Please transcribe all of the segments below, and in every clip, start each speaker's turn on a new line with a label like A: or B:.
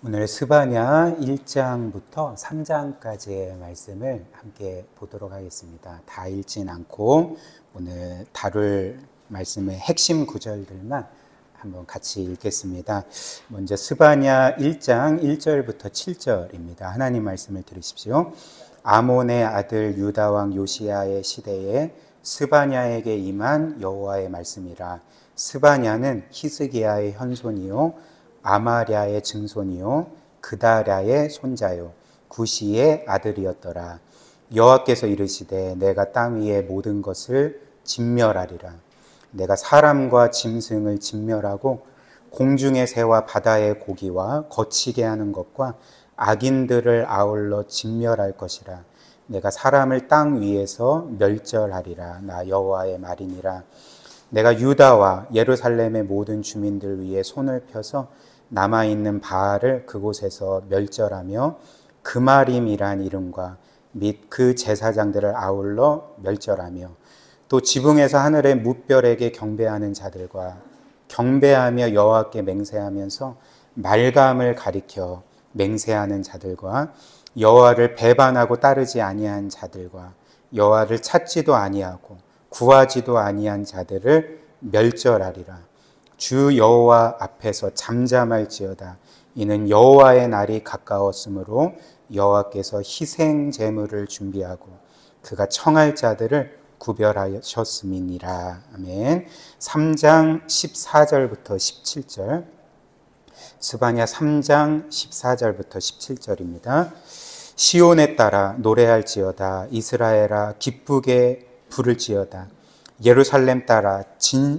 A: 오늘 스바냐 1장부터 3장까지의 말씀을 함께 보도록 하겠습니다. 다 읽진 않고 오늘 다룰 말씀의 핵심 구절들만 한번 같이 읽겠습니다. 먼저 스바냐 1장 1절부터 7절입니다. 하나님 말씀을 들으십시오. 아몬의 아들 유다 왕 요시야의 시대에 스바냐에게 임한 여호와의 말씀이라. 스바냐는 히스기야의 현손이요 아마랴의 증손이요 그다랴의 손자요 구시의 아들이었더라. 여호와께서 이르시되 내가 땅 위의 모든 것을 진멸하리라. 내가 사람과 짐승을 진멸하고 공중의 새와 바다의 고기와 거치게 하는 것과 악인들을 아울러 진멸할 것이라. 내가 사람을 땅 위에서 멸절하리라. 나 여호와의 말이니라. 내가 유다와 예루살렘의 모든 주민들 위에 손을 펴서 남아있는 바알을 그곳에서 멸절하며 그마림이란 이름과 및 그 제사장들을 아울러 멸절하며 또 지붕에서 하늘의 뭇별에게 경배하는 자들과 경배하며 여호와께 맹세하면서 말감을 가리켜 맹세하는 자들과 여호와를 배반하고 따르지 아니한 자들과 여호와를 찾지도 아니하고 구하지도 아니한 자들을 멸절하리라. 주 여호와 앞에서 잠잠할지어다. 이는 여호와의 날이 가까웠으므로 여호와께서 희생 제물을 준비하고 그가 청할 자들을 구별하셨음이니라. 아멘. 3장 14절부터 17절. 스바냐 3장 14절부터 17절입니다. 시온에 따라 노래할지어다. 이스라엘아 기쁘게 부를지어다. 예루살렘 따라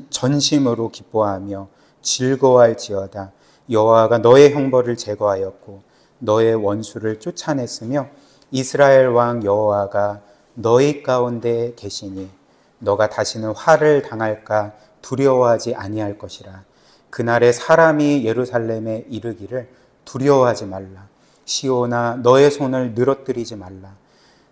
A: 전심으로 기뻐하며 즐거워할지어다. 여호와가 너의 형벌을 제거하였고 너의 원수를 쫓아냈으며 이스라엘 왕 여호와가 너희 가운데 계시니 너가 다시는 화를 당할까 두려워하지 아니할 것이라. 그날에 사람이 예루살렘에 이르기를 두려워하지 말라. 시온아 너의 손을 늘어뜨리지 말라.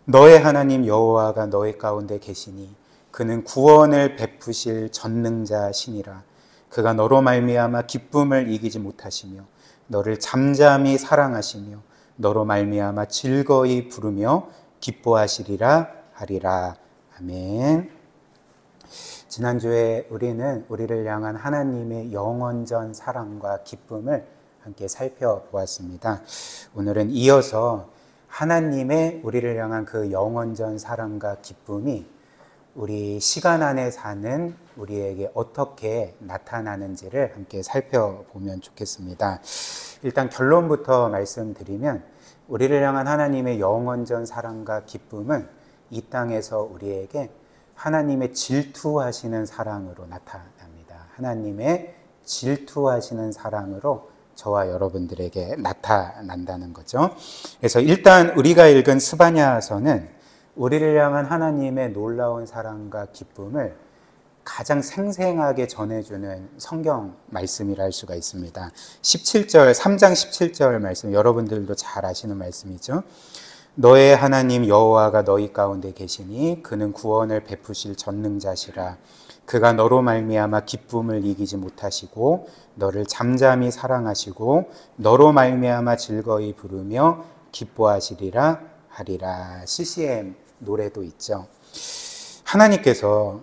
A: 너의 하나님 여호와가 너희 가운데 계시니 그는 구원을 베푸실 전능자시니라. 그가 너로 말미암아 기쁨을 이기지 못하시며 너를 잠잠히 사랑하시며 너로 말미암아 즐거이 부르며 기뻐하시리라 하리라. 아멘. 지난주에 우리는 우리를 향한 하나님의 영원전 사랑과 기쁨을 함께 살펴보았습니다. 오늘은 이어서 하나님의 우리를 향한 그 영원전 사랑과 기쁨이 우리 시간 안에 사는 우리에게 어떻게 나타나는지를 함께 살펴보면 좋겠습니다. 일단 결론부터 말씀드리면 우리를 향한 하나님의 영원전 사랑과 기쁨은 이 땅에서 우리에게 하나님의 질투하시는 사랑으로 나타납니다. 하나님의 질투하시는 사랑으로 저와 여러분들에게 나타난다는 거죠. 그래서 일단 우리가 읽은 스바냐서는 우리를 향한 하나님의 놀라운 사랑과 기쁨을 가장 생생하게 전해주는 성경 말씀이라 할 수가 있습니다. 17절, 3장 17절 말씀, 여러분들도 잘 아시는 말씀이죠. 너의 하나님 여호와가 너희 가운데 계시니 그는 구원을 베푸실 전능자시라. 그가 너로 말미암아 기쁨을 이기지 못하시고 너를 잠잠히 사랑하시고 너로 말미암아 즐거이 부르며 기뻐하시리라 하리라. CCM 노래도 있죠. 하나님께서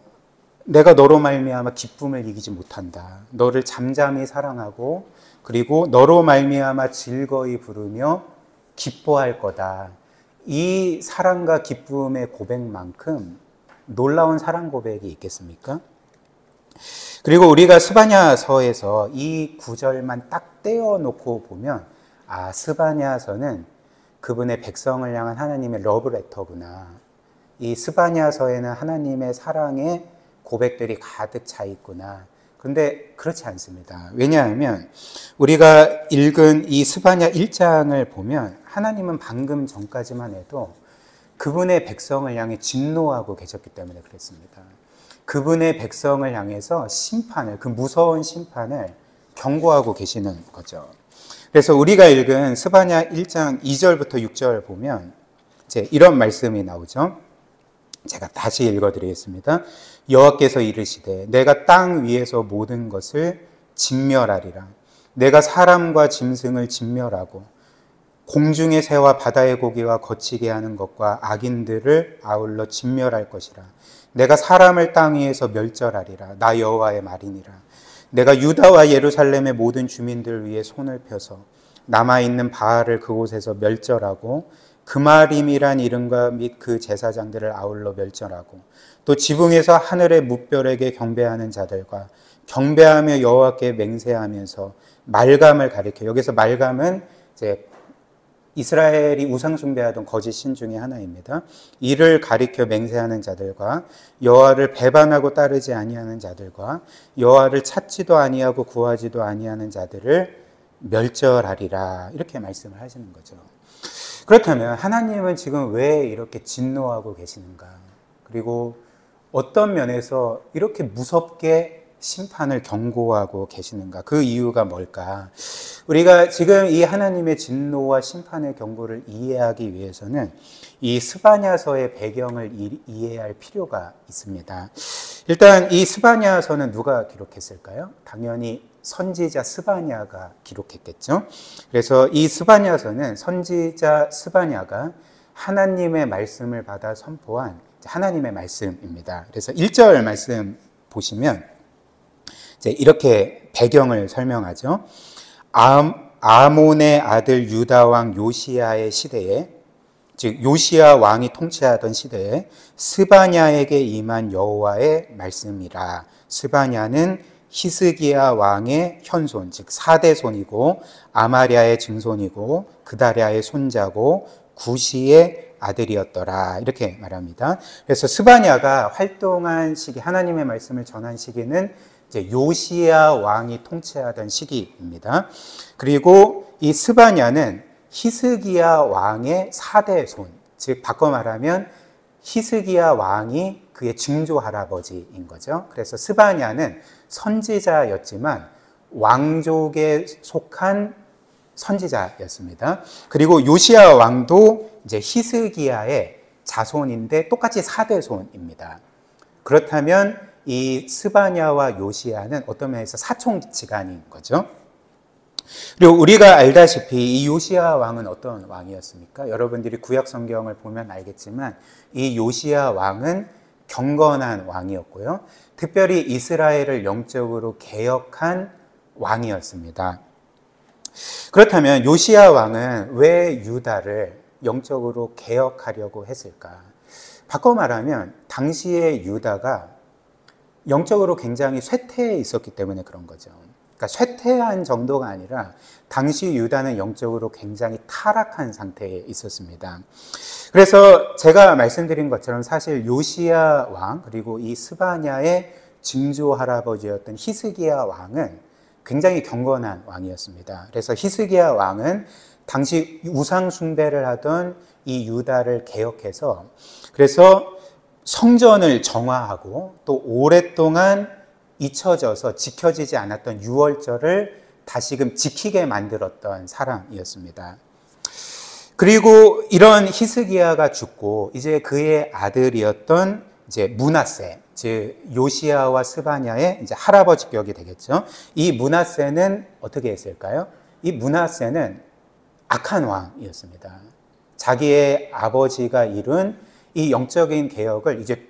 A: 내가 너로 말미암아 기쁨을 이기지 못한다. 너를 잠잠히 사랑하고 그리고 너로 말미암아 즐거이 부르며 기뻐할 거다. 이 사랑과 기쁨의 고백만큼 놀라운 사랑 고백이 있겠습니까? 그리고 우리가 스바냐서에서 이 구절만 딱 떼어놓고 보면 스바냐서는 그분의 백성을 향한 하나님의 러브레터구나. 이 스바냐서에는 하나님의 사랑의 고백들이 가득 차 있구나. 그런데 그렇지 않습니다. 왜냐하면 우리가 읽은 이 스바냐 1장을 보면 하나님은 방금 전까지만 해도 그분의 백성을 향해 진노하고 계셨기 때문에 그랬습니다. 그분의 백성을 향해서 심판을, 그 무서운 심판을 경고하고 계시는 거죠. 그래서 우리가 읽은 스바냐 1장 2절부터 6절 보면 이제 이런 말씀이 나오죠. 제가 다시 읽어드리겠습니다. 여호와께서 이르시되 내가 땅 위에서 모든 것을 진멸하리라. 내가 사람과 짐승을 진멸하고 공중의 새와 바다의 고기와 거치게 하는 것과 악인들을 아울러 진멸할 것이라. 내가 사람을 땅 위에서 멸절하리라. 나 여호와의 말이니라. 내가 유다와 예루살렘의 모든 주민들 위에 손을 펴서 남아있는 바알을 그곳에서 멸절하고 그마림이란 이름과 및 그 제사장들을 아울러 멸절하고 또 지붕에서 하늘의 뭇별에게 경배하는 자들과 경배하며 여호와께 맹세하면서 말감을 가리켜, 여기서 말감은 이제 이스라엘이 우상 숭배하던 거짓 신 중에 하나입니다. 이를 가리켜 맹세하는 자들과 여호와를 배반하고 따르지 아니하는 자들과 여호와를 찾지도 아니하고 구하지도 아니하는 자들을 멸절하리라, 이렇게 말씀을 하시는 거죠. 그렇다면 하나님은 지금 왜 이렇게 진노하고 계시는가? 그리고 어떤 면에서 이렇게 무섭게 심판을 경고하고 계시는가? 그 이유가 뭘까? 우리가 지금 이 하나님의 진노와 심판의 경고를 이해하기 위해서는 이 스바냐서의 배경을 이해할 필요가 있습니다. 일단 이 스바냐서는 누가 기록했을까요? 당연히 선지자 스바냐가 기록했겠죠. 그래서 이 스바냐서는 선지자 스바냐가 하나님의 말씀을 받아 선포한 하나님의 말씀입니다. 그래서 1절 말씀 보시면 이렇게 배경을 설명하죠. 아몬의 아들 유다 왕 요시야의 시대에, 즉 요시야 왕이 통치하던 시대에 스바냐에게 임한 여호와의 말씀이라. 스바냐는 히스기야 왕의 현손, 즉 4대 손이고 아마랴의 증손이고 그다랴의 손자고 구시의 아들이었더라, 이렇게 말합니다. 그래서 스바냐가 활동한 시기, 하나님의 말씀을 전한 시기는 이제 요시야 왕이 통치하던 시기입니다. 그리고 이 스바냐는 히스기야 왕의 4대 손, 즉 바꿔 말하면 히스기야 왕이 그의 증조 할아버지인 거죠. 그래서 스바냐는 선지자였지만 왕족에 속한 선지자였습니다. 그리고 요시야 왕도 이제 히스기야의 자손인데 똑같이 4대 손입니다. 그렇다면 이 스바냐와 요시야는 어떤 면에서 사촌지간인 거죠. 그리고 우리가 알다시피 이 요시야 왕은 어떤 왕이었습니까? 여러분들이 구약 성경을 보면 알겠지만 이 요시야 왕은 경건한 왕이었고요. 특별히 이스라엘을 영적으로 개혁한 왕이었습니다. 그렇다면 요시야 왕은 왜 유다를 영적으로 개혁하려고 했을까? 바꿔 말하면 당시의 유다가 영적으로 굉장히 쇠퇴해 있었기 때문에 그런 거죠. 그러니까 쇠퇴한 정도가 아니라 당시 유다는 영적으로 굉장히 타락한 상태에 있었습니다. 그래서 제가 말씀드린 것처럼 사실 요시야 왕 그리고 이 스바냐의 증조 할아버지였던 히스기야 왕은 굉장히 경건한 왕이었습니다. 그래서 히스기야 왕은 당시 우상 숭배를 하던 이 유다를 개혁해서 그래서 성전을 정화하고 또 오랫동안 잊혀져서 지켜지지 않았던 유월절을 다시금 지키게 만들었던 사람이었습니다. 그리고 이런 히스기야가 죽고 이제 그의 아들이었던 이제 므낫세, 즉 요시야와 스바냐의 이제 할아버지격이 되겠죠. 이 므낫세는 어떻게 했을까요? 이 므낫세는 악한 왕이었습니다. 자기의 아버지가 이룬 이 영적인 개혁을 이제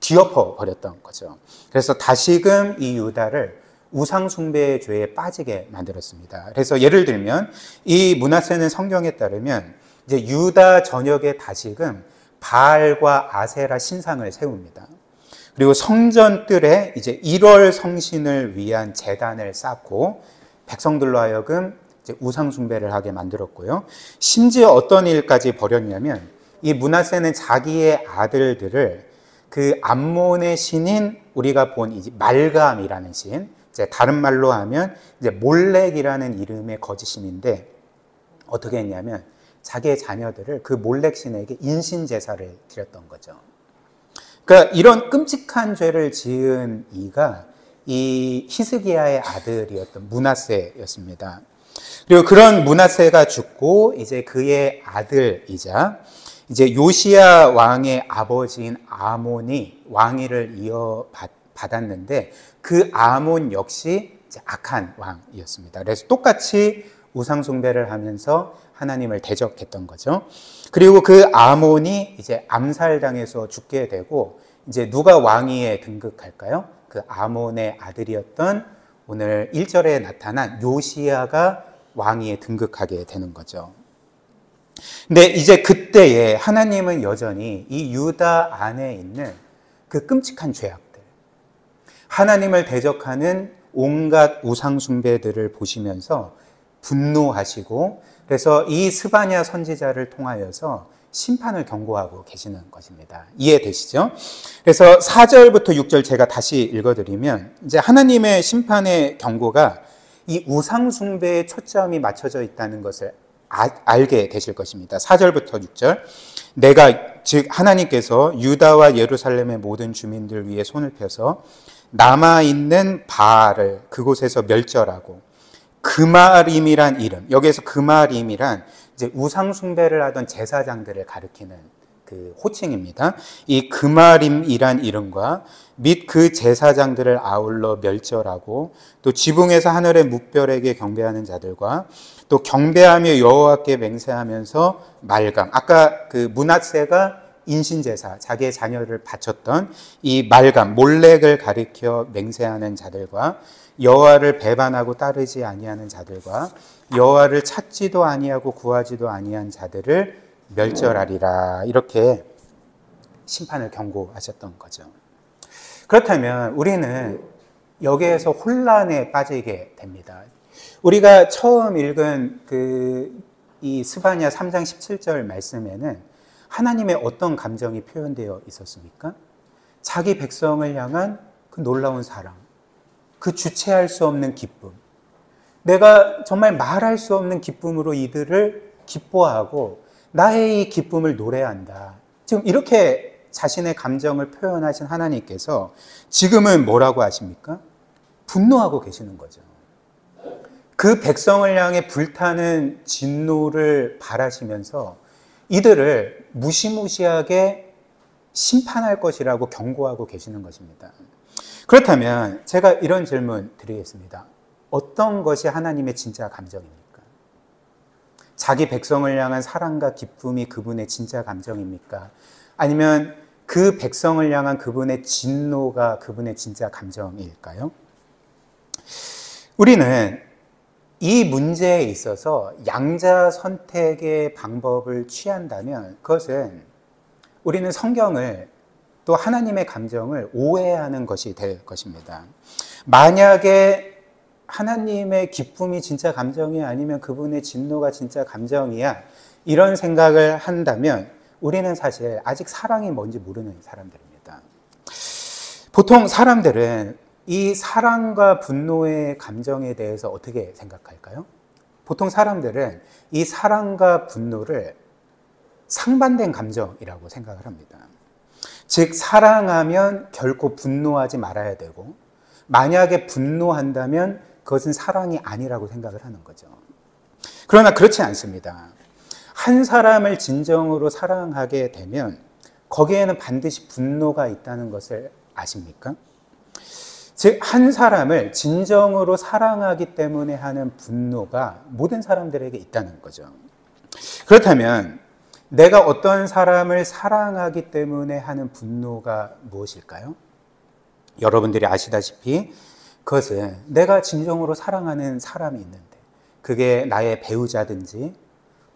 A: 뒤엎어 버렸던 거죠. 그래서 다시금 이 유다를 우상 숭배의 죄에 빠지게 만들었습니다. 그래서 예를 들면 이 므낫세는 성경에 따르면 이제 유다 전역에 다시금 바알과 아세라 신상을 세웁니다. 그리고 성전 뜰에 이제 1월 성신을 위한 제단을 쌓고 백성들로 하여금 이제 우상 숭배를 하게 만들었고요. 심지어 어떤 일까지 벌였냐면 이 므낫세는 자기의 아들들을 그 암몬의 신인 우리가 본 이제 말감이라는 신, 이제 다른 말로 하면 이제 몰렉이라는 이름의 거짓신인데 어떻게 했냐면 자기의 자녀들을 그 몰렉 신에게 인신 제사를 드렸던 거죠. 그러니까 이런 끔찍한 죄를 지은 이가 이 히스기야의 아들이었던 므낫세였습니다. 그리고 그런 므낫세가 죽고 이제 그의 아들이자 이제 요시야 왕의 아버지인 아몬이 왕위를 이어받았는데 그 아몬 역시 이제 악한 왕이었습니다. 그래서 똑같이 우상숭배를 하면서 하나님을 대적했던 거죠. 그리고 그 아몬이 이제 암살당해서 죽게 되고 이제 누가 왕위에 등극할까요? 그 아몬의 아들이었던 오늘 1절에 나타난 요시야가 왕위에 등극하게 되는 거죠. 근데 이제 그때에 하나님은 여전히 이 유다 안에 있는 그 끔찍한 죄악들, 하나님을 대적하는 온갖 우상숭배들을 보시면서 분노하시고 그래서 이 스바냐 선지자를 통하여서 심판을 경고하고 계시는 것입니다. 이해되시죠? 그래서 4절부터 6절 제가 다시 읽어드리면 이제 하나님의 심판의 경고가 이 우상숭배에 초점이 맞춰져 있다는 것을 알게 되실 것입니다. 4절부터 6절 내가 즉 하나님께서 유다와 예루살렘의 모든 주민들 위에 손을 펴서 남아있는 바알을 그곳에서 멸절하고 그마림이란 이름, 여기에서 그마림이란 이제 우상숭배를 하던 제사장들을 가리키는 그 호칭입니다. 이 그마림이란 이름과 및 그 제사장들을 아울러 멸절하고 또 지붕에서 하늘의 묵별에게 경배하는 자들과 또 경배하며 여호와께 맹세하면서 말감, 아까 그 므낫세가 인신제사, 자기의 자녀를 바쳤던 이 말감, 몰렉을 가리켜 맹세하는 자들과 여호와를 배반하고 따르지 아니하는 자들과 여호와를 찾지도 아니하고 구하지도 아니한 자들을 멸절하리라, 이렇게 심판을 경고하셨던 거죠. 그렇다면 우리는 여기에서 혼란에 빠지게 됩니다. 우리가 처음 읽은 이 스바냐 3장 17절 말씀에는 하나님의 어떤 감정이 표현되어 있었습니까? 자기 백성을 향한 그 놀라운 사랑, 그 주체할 수 없는 기쁨, 내가 정말 말할 수 없는 기쁨으로 이들을 기뻐하고 나의 이 기쁨을 노래한다. 지금 이렇게 자신의 감정을 표현하신 하나님께서 지금은 뭐라고 하십니까? 분노하고 계시는 거죠. 그 백성을 향해 불타는 진노를 바라시면서 이들을 무시무시하게 심판할 것이라고 경고하고 계시는 것입니다. 그렇다면 제가 이런 질문 드리겠습니다. 어떤 것이 하나님의 진짜 감정입니까? 자기 백성을 향한 사랑과 기쁨이 그분의 진짜 감정입니까? 아니면 그 백성을 향한 그분의 진노가 그분의 진짜 감정일까요? 우리는 이 문제에 있어서 양자 선택의 방법을 취한다면 그것은 우리는 성경을 또 하나님의 감정을 오해하는 것이 될 것입니다. 만약에 하나님의 기쁨이 진짜 감정이 아니면 그분의 진노가 진짜 감정이야, 이런 생각을 한다면 우리는 사실 아직 사랑이 뭔지 모르는 사람들입니다. 보통 사람들은 이 사랑과 분노의 감정에 대해서 어떻게 생각할까요? 보통 사람들은 이 사랑과 분노를 상반된 감정이라고 생각을 합니다. 즉, 사랑하면 결코 분노하지 말아야 되고, 만약에 분노한다면 그것은 사랑이 아니라고 생각을 하는 거죠. 그러나 그렇지 않습니다. 한 사람을 진정으로 사랑하게 되면 거기에는 반드시 분노가 있다는 것을 아십니까? 즉, 한 사람을 진정으로 사랑하기 때문에 하는 분노가 모든 사람들에게 있다는 거죠. 그렇다면 내가 어떤 사람을 사랑하기 때문에 하는 분노가 무엇일까요? 여러분들이 아시다시피 그것은 내가 진정으로 사랑하는 사람이 있는데, 그게 나의 배우자든지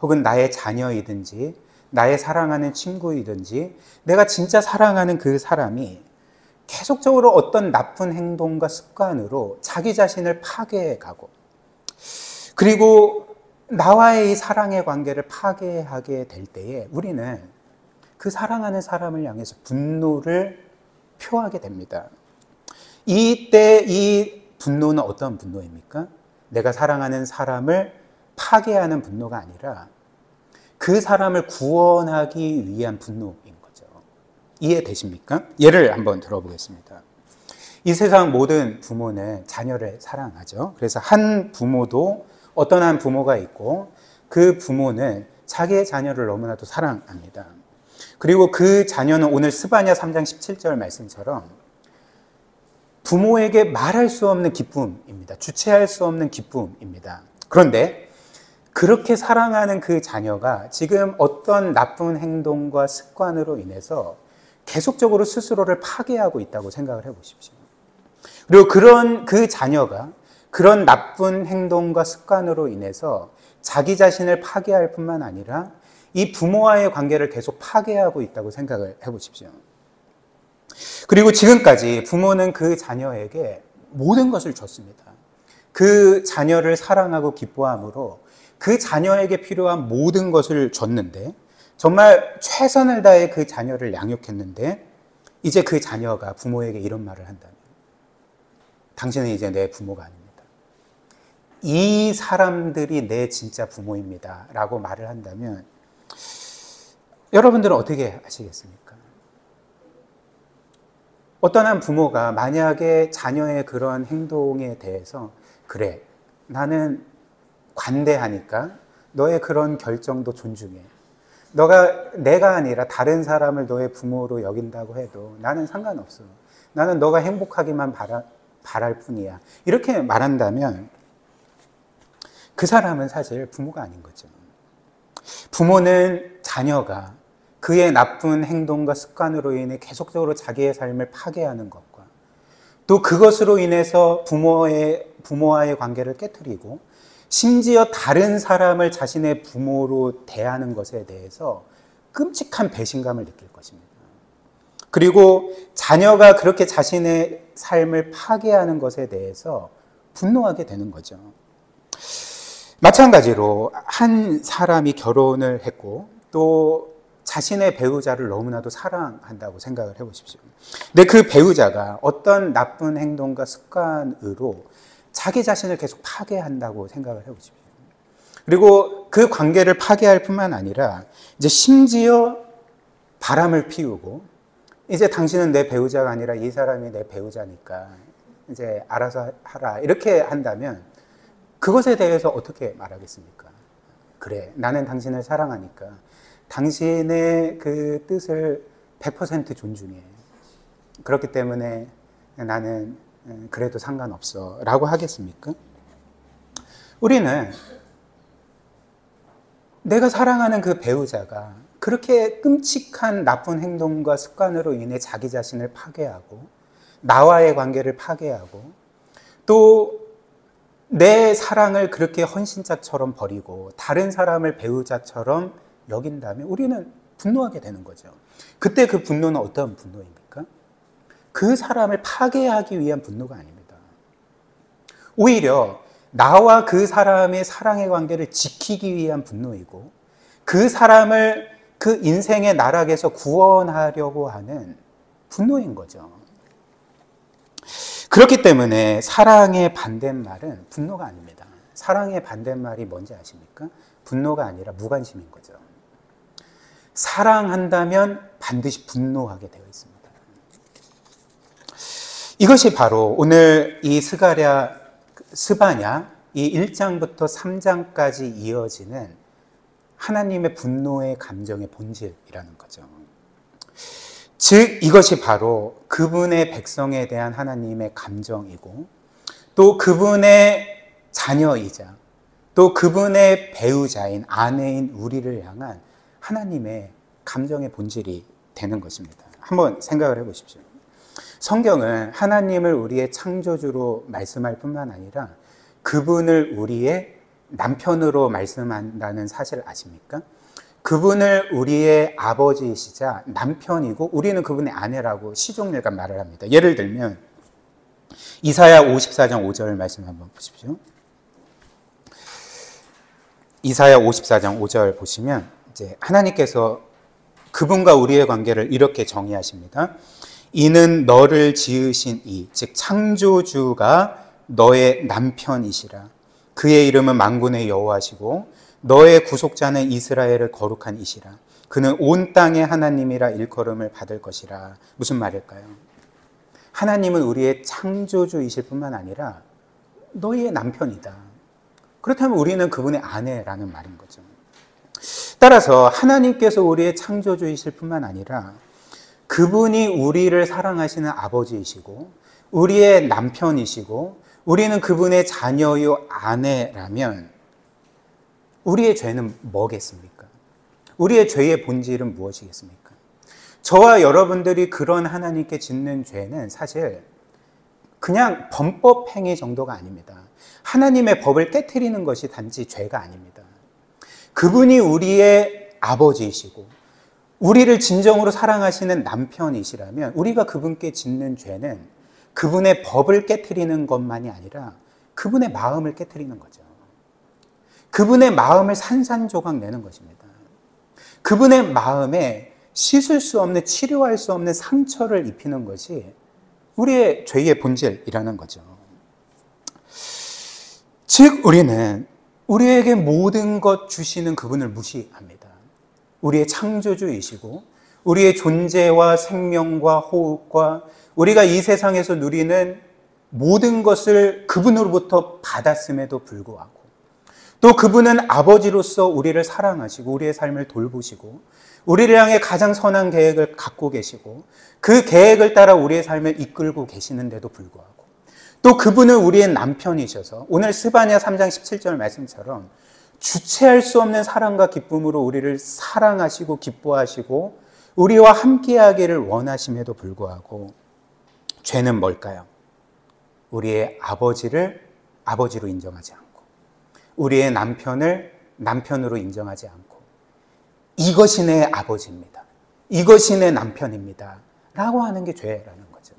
A: 혹은 나의 자녀이든지 나의 사랑하는 친구이든지 내가 진짜 사랑하는 그 사람이 계속적으로 어떤 나쁜 행동과 습관으로 자기 자신을 파괴해가고, 그리고 나와의 이 사랑의 관계를 파괴하게 될 때에 우리는 그 사랑하는 사람을 향해서 분노를 표하게 됩니다. 이때 이 분노는 어떤 분노입니까? 내가 사랑하는 사람을 파괴하는 분노가 아니라 그 사람을 구원하기 위한 분노인 거죠. 이해되십니까? 예를 한번 들어보겠습니다. 이 세상 모든 부모는 자녀를 사랑하죠. 그래서 한 부모도 어떤 한 부모가 있고 그 부모는 자기의 자녀를 너무나도 사랑합니다. 그리고 그 자녀는 오늘 스바냐 3장 17절 말씀처럼 부모에게 말할 수 없는 기쁨입니다. 주체할 수 없는 기쁨입니다. 그런데 그렇게 사랑하는 그 자녀가 지금 어떤 나쁜 행동과 습관으로 인해서 계속적으로 스스로를 파괴하고 있다고 생각을 해보십시오. 그리고 그 자녀가 그런 나쁜 행동과 습관으로 인해서 자기 자신을 파괴할 뿐만 아니라 이 부모와의 관계를 계속 파괴하고 있다고 생각을 해보십시오. 그리고 지금까지 부모는 그 자녀에게 모든 것을 줬습니다. 그 자녀를 사랑하고 기뻐함으로 그 자녀에게 필요한 모든 것을 줬는데, 정말 최선을 다해 그 자녀를 양육했는데, 이제 그 자녀가 부모에게 이런 말을 한다면, 당신은 이제 내 부모가 아닙니다. 이 사람들이 내 진짜 부모입니다 라고 말을 한다면 여러분들은 어떻게 하시겠습니까? 어떤 한 부모가 만약에 자녀의 그런 행동에 대해서 그래, 나는 관대하니까 너의 그런 결정도 존중해. 내가 아니라 다른 사람을 너의 부모로 여긴다고 해도 나는 상관없어. 나는 너가 행복하기만 바랄 뿐이야. 이렇게 말한다면 그 사람은 사실 부모가 아닌 거죠. 부모는 자녀가 그의 나쁜 행동과 습관으로 인해 계속적으로 자기의 삶을 파괴하는 것과 또 그것으로 인해서 부모와의 관계를 깨트리고 심지어 다른 사람을 자신의 부모로 대하는 것에 대해서 끔찍한 배신감을 느낄 것입니다. 그리고 자녀가 그렇게 자신의 삶을 파괴하는 것에 대해서 분노하게 되는 거죠. 마찬가지로 한 사람이 결혼을 했고 또 자신의 배우자를 너무나도 사랑한다고 생각을 해보십시오. 근데 그 배우자가 어떤 나쁜 행동과 습관으로 자기 자신을 계속 파괴한다고 생각을 해보십시오. 그리고 그 관계를 파괴할 뿐만 아니라 이제 심지어 바람을 피우고 이제 당신은 내 배우자가 아니라 이 사람이 내 배우자니까 이제 알아서 하라 이렇게 한다면 그것에 대해서 어떻게 말하겠습니까? 그래, 나는 당신을 사랑하니까 당신의 그 뜻을 100% 존중해. 그렇기 때문에 나는 그래도 상관없어 라고 하겠습니까? 우리는 내가 사랑하는 그 배우자가 그렇게 끔찍한 나쁜 행동과 습관으로 인해 자기 자신을 파괴하고 나와의 관계를 파괴하고 또 내 사랑을 그렇게 헌신자처럼 버리고 다른 사람을 배우자처럼 여긴다면 우리는 분노하게 되는 거죠. 그때 그 분노는 어떤 분노입니까? 그 사람을 파괴하기 위한 분노가 아닙니다. 오히려 나와 그 사람의 사랑의 관계를 지키기 위한 분노이고 그 사람을 그 인생의 나락에서 구원하려고 하는 분노인 거죠. 그렇기 때문에 사랑의 반대말은 분노가 아닙니다. 사랑의 반대말이 뭔지 아십니까? 분노가 아니라 무관심인 거죠. 사랑한다면 반드시 분노하게 되어 있습니다. 이것이 바로 오늘 이 스바냐 이 1장부터 3장까지 이어지는 하나님의 분노의 감정의 본질이라는 거죠. 즉 이것이 바로 그분의 백성에 대한 하나님의 감정이고 또 그분의 자녀이자 또 그분의 배우자인 아내인 우리를 향한 하나님의 감정의 본질이 되는 것입니다. 한번 생각을 해보십시오. 성경은 하나님을 우리의 창조주로 말씀할 뿐만 아니라 그분을 우리의 남편으로 말씀한다는 사실을 아십니까? 그분을 우리의 아버지이시자 남편이고 우리는 그분의 아내라고 시종일관 말을 합니다. 예를 들면 이사야 54장 5절 말씀 한번 보십시오. 이사야 54장 5절 보시면 이제 하나님께서 그분과 우리의 관계를 이렇게 정의하십니다. 이는 너를 지으신 이, 즉 창조주가 너의 남편이시라. 그의 이름은 만군의 여호와시고 너의 구속자는 이스라엘을 거룩한 이시라. 그는 온 땅의 하나님이라 일컬음을 받을 것이라. 무슨 말일까요? 하나님은 우리의 창조주이실 뿐만 아니라 너희의 남편이다. 그렇다면 우리는 그분의 아내라는 말인 거죠. 따라서 하나님께서 우리의 창조주이실 뿐만 아니라 그분이 우리를 사랑하시는 아버지이시고 우리의 남편이시고 우리는 그분의 자녀요 아내라면 우리의 죄는 뭐겠습니까? 우리의 죄의 본질은 무엇이겠습니까? 저와 여러분들이 그런 하나님께 짓는 죄는 사실 그냥 범법 행위 정도가 아닙니다. 하나님의 법을 깨트리는 것이 단지 죄가 아닙니다. 그분이 우리의 아버지이시고 우리를 진정으로 사랑하시는 남편이시라면 우리가 그분께 짓는 죄는 그분의 법을 깨트리는 것만이 아니라 그분의 마음을 깨트리는 거죠. 그분의 마음을 산산조각 내는 것입니다. 그분의 마음에 씻을 수 없는, 치료할 수 없는 상처를 입히는 것이 우리의 죄의 본질이라는 거죠. 즉 우리는 우리에게 모든 것 주시는 그분을 무시합니다. 우리의 창조주이시고 우리의 존재와 생명과 호흡과 우리가 이 세상에서 누리는 모든 것을 그분으로부터 받았음에도 불구하고 또 그분은 아버지로서 우리를 사랑하시고 우리의 삶을 돌보시고 우리를 향해 가장 선한 계획을 갖고 계시고 그 계획을 따라 우리의 삶을 이끌고 계시는데도 불구하고 또 그분은 우리의 남편이셔서 오늘 스바냐 3장 17절 말씀처럼 주체할 수 없는 사랑과 기쁨으로 우리를 사랑하시고 기뻐하시고 우리와 함께하기를 원하심에도 불구하고 죄는 뭘까요? 우리의 아버지를 아버지로 인정하지 않고 우리의 남편을 남편으로 인정하지 않고 이것이 내 아버지입니다. 이것이 내 남편입니다. 라고 하는 게 죄라는 거죠.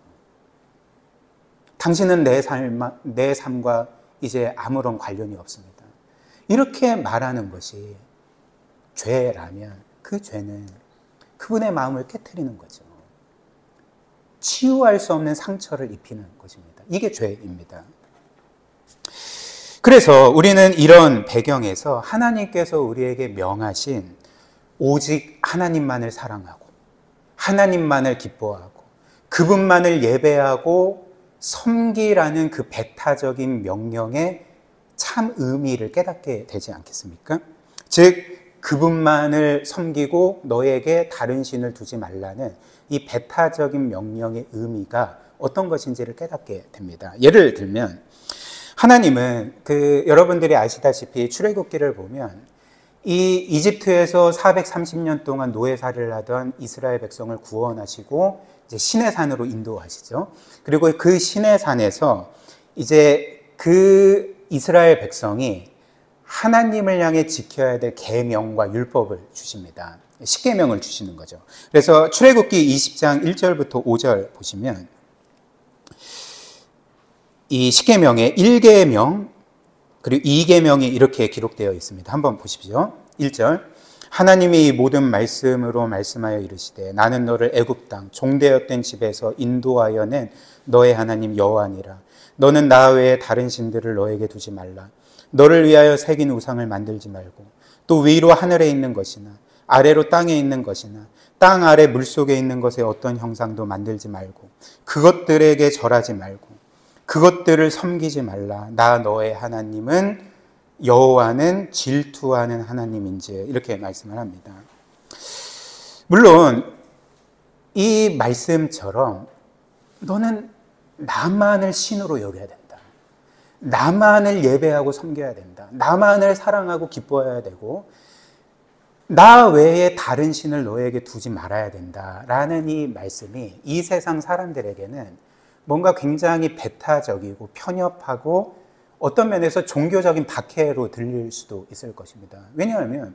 A: 당신은 내 삶과 이제 아무런 관련이 없습니다. 이렇게 말하는 것이 죄라면 그 죄는 그분의 마음을 깨트리는 거죠. 치유할 수 없는 상처를 입히는 것입니다. 이게 죄입니다. 그래서 우리는 이런 배경에서 하나님께서 우리에게 명하신 오직 하나님만을 사랑하고 하나님만을 기뻐하고 그분만을 예배하고 섬기라는 그 배타적인 명령의 참 의미를 깨닫게 되지 않겠습니까? 즉 그분만을 섬기고 너에게 다른 신을 두지 말라는 이 배타적인 명령의 의미가 어떤 것인지를 깨닫게 됩니다. 예를 들면 하나님은 여러분들이 아시다시피 출애굽기를 보면 이 이집트에서 430년 동안 노예살이를 하던 이스라엘 백성을 구원하시고 이제 시내산으로 인도하시죠. 그리고 그 시내산에서 이제 그 이스라엘 백성이 하나님을 향해 지켜야 될 계명과 율법을 주십니다. 십계명을 주시는 거죠. 그래서 출애굽기 20장 1절부터 5절 보시면 이 십계명의 1계명 그리고 2계명이 이렇게 기록되어 있습니다. 한번 보십시오. 1절 하나님이 이 모든 말씀으로 말씀하여 이르시되 나는 너를 애굽 땅 종되었던 집에서 인도하여 낸 너의 하나님 여호와니라. 너는 나 외에 다른 신들을 너에게 두지 말라. 너를 위하여 새긴 우상을 만들지 말고 또 위로 하늘에 있는 것이나 아래로 땅에 있는 것이나 땅 아래 물속에 있는 것에 어떤 형상도 만들지 말고 그것들에게 절하지 말고 그것들을 섬기지 말라. 나 너의 하나님은 여호와는 질투하는 하나님인지 이렇게 말씀을 합니다. 물론 이 말씀처럼 너는 나만을 신으로 여겨야 된다. 나만을 예배하고 섬겨야 된다. 나만을 사랑하고 기뻐해야 되고 나 외에 다른 신을 너에게 두지 말아야 된다라는 이 말씀이 이 세상 사람들에게는 뭔가 굉장히 배타적이고 편협하고 어떤 면에서 종교적인 박해로 들릴 수도 있을 것입니다. 왜냐하면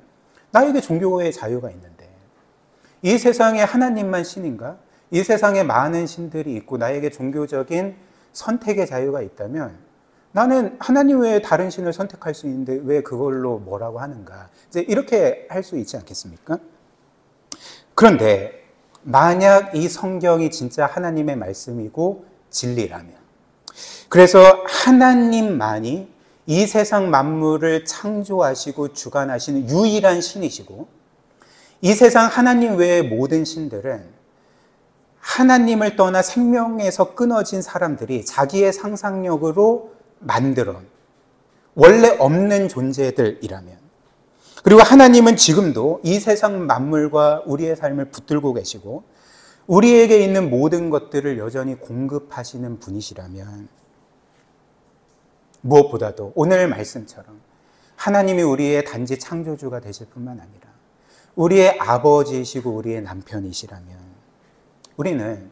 A: 나에게 종교의 자유가 있는데 이 세상에 하나님만 신인가? 이 세상에 많은 신들이 있고 나에게 종교적인 선택의 자유가 있다면 나는 하나님 외에 다른 신을 선택할 수 있는데 왜 그걸로 뭐라고 하는가? 이제 이렇게 할 수 있지 않겠습니까? 그런데 만약 이 성경이 진짜 하나님의 말씀이고 진리라면 그래서 하나님만이 이 세상 만물을 창조하시고 주관하시는 유일한 신이시고 이 세상 하나님 외의 모든 신들은 하나님을 떠나 생명에서 끊어진 사람들이 자기의 상상력으로 만들어 원래 없는 존재들이라면 그리고 하나님은 지금도 이 세상 만물과 우리의 삶을 붙들고 계시고 우리에게 있는 모든 것들을 여전히 공급하시는 분이시라면 무엇보다도 오늘 말씀처럼 하나님이 우리의 단지 창조주가 되실 뿐만 아니라 우리의 아버지이시고 우리의 남편이시라면 우리는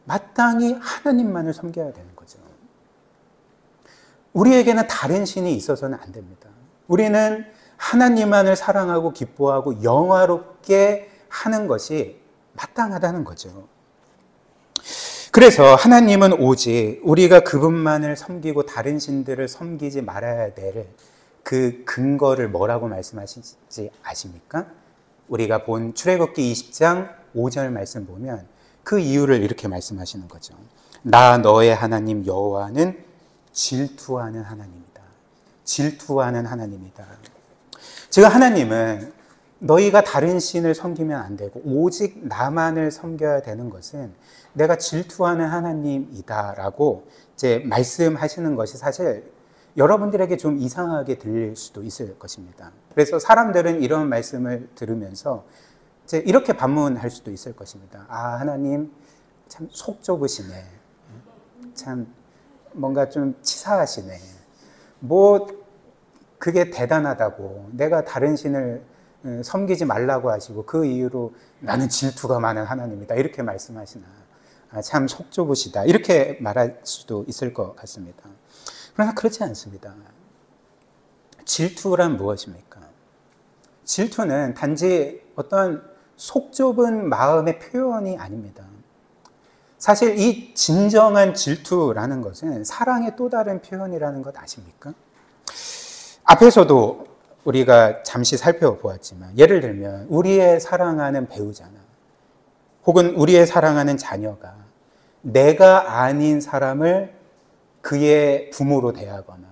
A: 마땅히 하나님만을 섬겨야 되는 거죠. 우리에게는 다른 신이 있어서는 안 됩니다. 우리는 하나님만을 사랑하고 기뻐하고 영화롭게 하는 것이 마땅하다는 거죠. 그래서 하나님은 오직 우리가 그분만을 섬기고 다른 신들을 섬기지 말아야 될 그 근거를 뭐라고 말씀하시는지 아십니까? 우리가 본 출애굽기 20장 5절 말씀 보면 그 이유를 이렇게 말씀하시는 거죠. 나 너의 하나님 여호와는 질투하는 하나님이다. 질투하는 하나님이다. 즉 하나님은 너희가 다른 신을 섬기면 안 되고 오직 나만을 섬겨야 되는 것은 내가 질투하는 하나님이다라고 이제 말씀하시는 것이 사실 여러분들에게 좀 이상하게 들릴 수도 있을 것입니다. 그래서 사람들은 이런 말씀을 들으면서 이제 이렇게 반문할 수도 있을 것입니다. 아, 하나님 참 속 좁으시네. 참 뭔가 좀 치사하시네. 뭐 그게 대단하다고 내가 다른 신을 섬기지 말라고 하시고 그 이유로 나는 질투가 많은 하나님이다 이렇게 말씀하시나. 아, 참 속 좁으시다 이렇게 말할 수도 있을 것 같습니다. 그러나 그렇지 않습니다. 질투란 무엇입니까? 질투는 단지 어떤 속 좁은 마음의 표현이 아닙니다. 사실 이 진정한 질투라는 것은 사랑의 또 다른 표현이라는 것 아십니까? 앞에서도 우리가 잠시 살펴보았지만 예를 들면 우리의 사랑하는 배우자나 혹은 우리의 사랑하는 자녀가 내가 아닌 사람을 그의 부모로 대하거나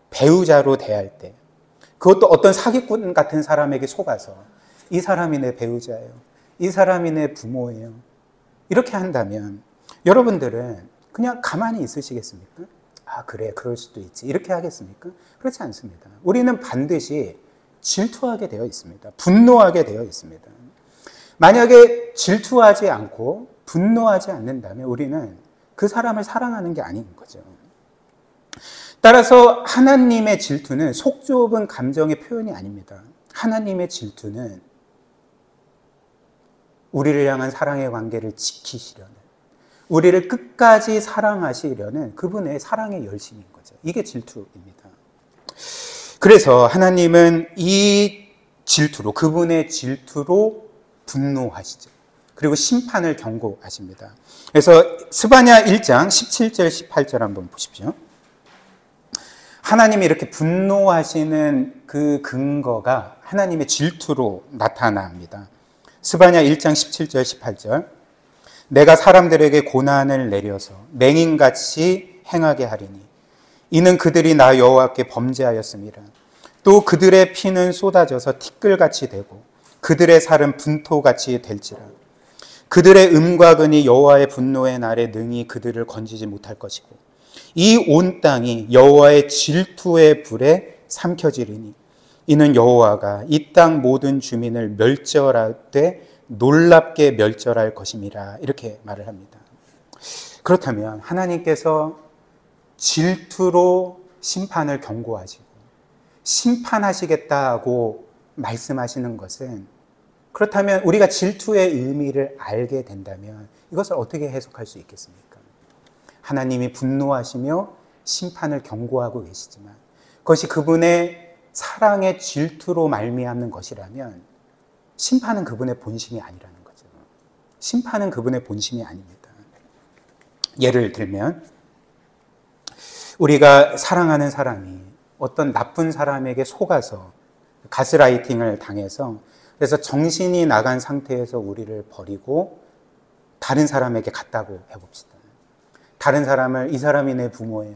A: 배우자로 대할 때 그것도 어떤 사기꾼 같은 사람에게 속아서 이 사람이 내 배우자예요. 이 사람이 내 부모예요. 이렇게 한다면 여러분들은 그냥 가만히 있으시겠습니까? 아, 그래, 그럴 수도 있지. 이렇게 하겠습니까? 그렇지 않습니다. 우리는 반드시 질투하게 되어 있습니다. 분노하게 되어 있습니다. 만약에 질투하지 않고 분노하지 않는다면 우리는 그 사람을 사랑하는 게 아닌 거죠. 따라서 하나님의 질투는 속 좁은 감정의 표현이 아닙니다. 하나님의 질투는 우리를 향한 사랑의 관계를 지키시려는, 우리를 끝까지 사랑하시려는 그분의 사랑의 열심인 거죠. 이게 질투입니다. 그래서 하나님은 이 질투로, 그분의 질투로 분노하시죠. 그리고 심판을 경고하십니다. 그래서 스바냐 1장 17절 18절 한번 보십시오. 하나님이 이렇게 분노하시는 그 근거가 하나님의 질투로 나타납니다. 스바냐 1장 17절 18절 내가 사람들에게 고난을 내려서 맹인같이 행하게 하리니 이는 그들이 나 여호와께 범죄하였음이라. 또 그들의 피는 쏟아져서 티끌같이 되고 그들의 살은 분토같이 될지라. 그들의 음과 근이 여호와의 분노의 날에 능히 그들을 건지지 못할 것이고 이 온 땅이 여호와의 질투의 불에 삼켜지리니 이는 여호와가 이 땅 모든 주민을 멸절하되 놀랍게 멸절할 것임이라. 이렇게 말을 합니다. 그렇다면 하나님께서 질투로 심판을 경고하시고 심판하시겠다고 말씀하시는 것은, 그렇다면 우리가 질투의 의미를 알게 된다면 이것을 어떻게 해석할 수 있겠습니까? 하나님이 분노하시며 심판을 경고하고 계시지만 그것이 그분의 사랑의 질투로 말미암는 것이라면 심판은 그분의 본심이 아니라는 거죠. 심판은 그분의 본심이 아닙니다. 예를 들면 우리가 사랑하는 사람이 어떤 나쁜 사람에게 속아서 가스라이팅을 당해서 그래서 정신이 나간 상태에서 우리를 버리고 다른 사람에게 갔다고 해봅시다. 다른 사람을 이 사람이 내 부모예요.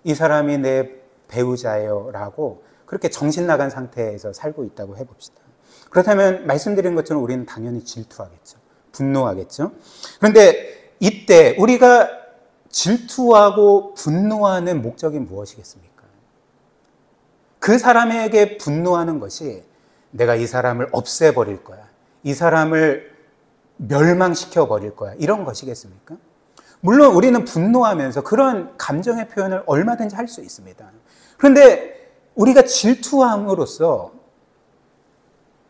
A: 이 사람이 내 배우자예요. 라고 그렇게 정신 나간 상태에서 살고 있다고 해봅시다. 그렇다면 말씀드린 것처럼 우리는 당연히 질투하겠죠. 분노하겠죠. 그런데 이때 우리가 질투하고 분노하는 목적이 무엇이겠습니까? 그 사람에게 분노하는 것이 내가 이 사람을 없애버릴 거야. 이 사람을 멸망시켜 버릴 거야. 이런 것이겠습니까? 물론 우리는 분노하면서 그런 감정의 표현을 얼마든지 할 수 있습니다. 그런데 우리가 질투함으로써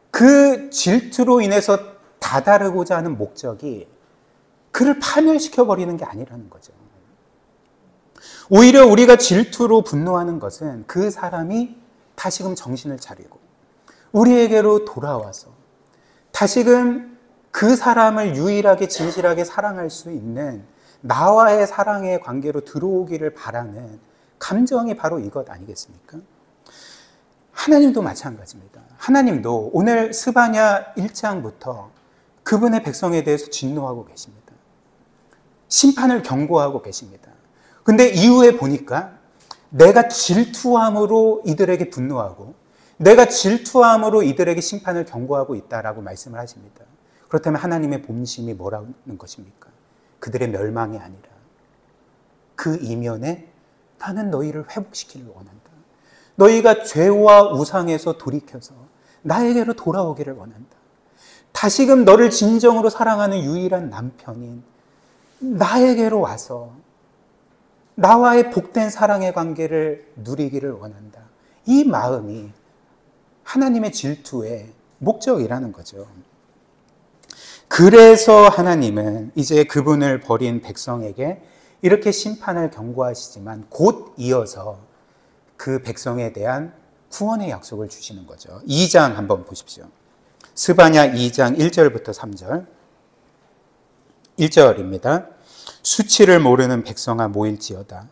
A: 그 질투로 인해서 다다르고자 하는 목적이 그를 파멸시켜 버리는 게 아니라는 거죠. 오히려 우리가 질투로 분노하는 것은 그 사람이 다시금 정신을 차리고 우리에게로 돌아와서 다시금 그 사람을 유일하게 진실하게 사랑할 수 있는 나와의 사랑의 관계로 들어오기를 바라는 감정이 바로 이것 아니겠습니까? 하나님도 마찬가지입니다. 하나님도 오늘 스바냐 1장부터 그분의 백성에 대해서 진노하고 계십니다. 심판을 경고하고 계십니다. 근데 이후에 보니까 내가 질투함으로 이들에게 분노하고 내가 질투함으로 이들에게 심판을 경고하고 있다라고 말씀을 하십니다. 그렇다면 하나님의 본심이 뭐라는 것입니까? 그들의 멸망이 아니라 그 이면에 나는 너희를 회복시키기를 원한다. 너희가 죄와 우상에서 돌이켜서 나에게로 돌아오기를 원한다. 다시금 너를 진정으로 사랑하는 유일한 남편인 나에게로 와서 나와의 복된 사랑의 관계를 누리기를 원한다. 이 마음이 하나님의 질투의 목적이라는 거죠. 그래서 하나님은 이제 그분을 버린 백성에게 이렇게 심판을 경고하시지만 곧 이어서 그 백성에 대한 구원의 약속을 주시는 거죠. 2장 한번 보십시오. 스바냐 2장 1절부터 3절. 1절입니다. 수치를 모르는 백성아 모일지어다.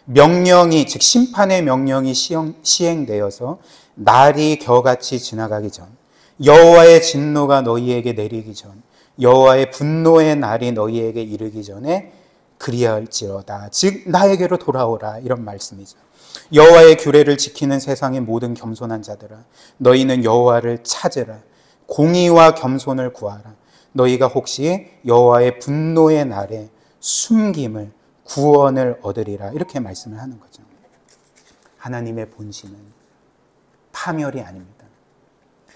A: 명령이 즉 심판의 명령이 시행되어서 날이 겨같이 지나가기 전, 여호와의 진노가 너희에게 내리기 전, 여호와의 분노의 날이 너희에게 이르기 전에 그리할지어다. 즉 나에게로 돌아오라, 이런 말씀이죠. 여호와의 규례를 지키는 세상의 모든 겸손한 자들아, 너희는 여호와를 찾으라. 공의와 겸손을 구하라. 너희가 혹시 여호와의 분노의 날에 숨김을 구원을 얻으리라. 이렇게 말씀을 하는 거죠. 하나님의 본심은 파멸이 아닙니다.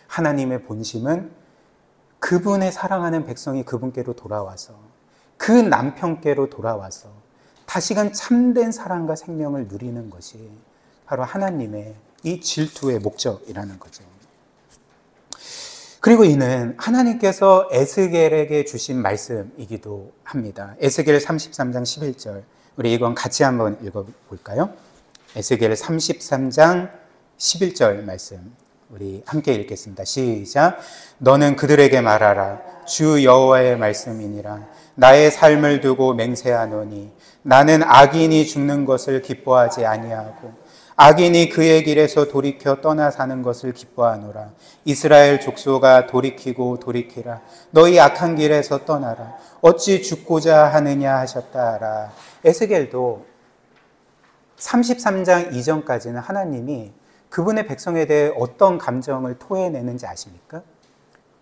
A: 하나님의 본심은 그분의 사랑하는 백성이 그분께로 돌아와서 그 남편께로 돌아와서 다시금 참된 사랑과 생명을 누리는 것이 바로 하나님의 이 질투의 목적이라는 거죠. 그리고 이는 하나님께서 에스겔에게 주신 말씀이기도 합니다. 에스겔 33장 11절, 우리 이건 같이 한번 읽어볼까요? 에스겔 33장 11절 말씀 우리 함께 읽겠습니다. 시작. 너는 그들에게 말하라. 주 여호와의 말씀이니라. 나의 삶을 두고 맹세하노니 나는 악인이 죽는 것을 기뻐하지 아니하고 악인이 그의 길에서 돌이켜 떠나 사는 것을 기뻐하노라. 이스라엘 족속아 돌이키고 돌이키라. 너희 악한 길에서 떠나라. 어찌 죽고자 하느냐 하셨다라. 에스겔도 33장 이전까지는 하나님이 그분의 백성에 대해 어떤 감정을 토해내는지 아십니까?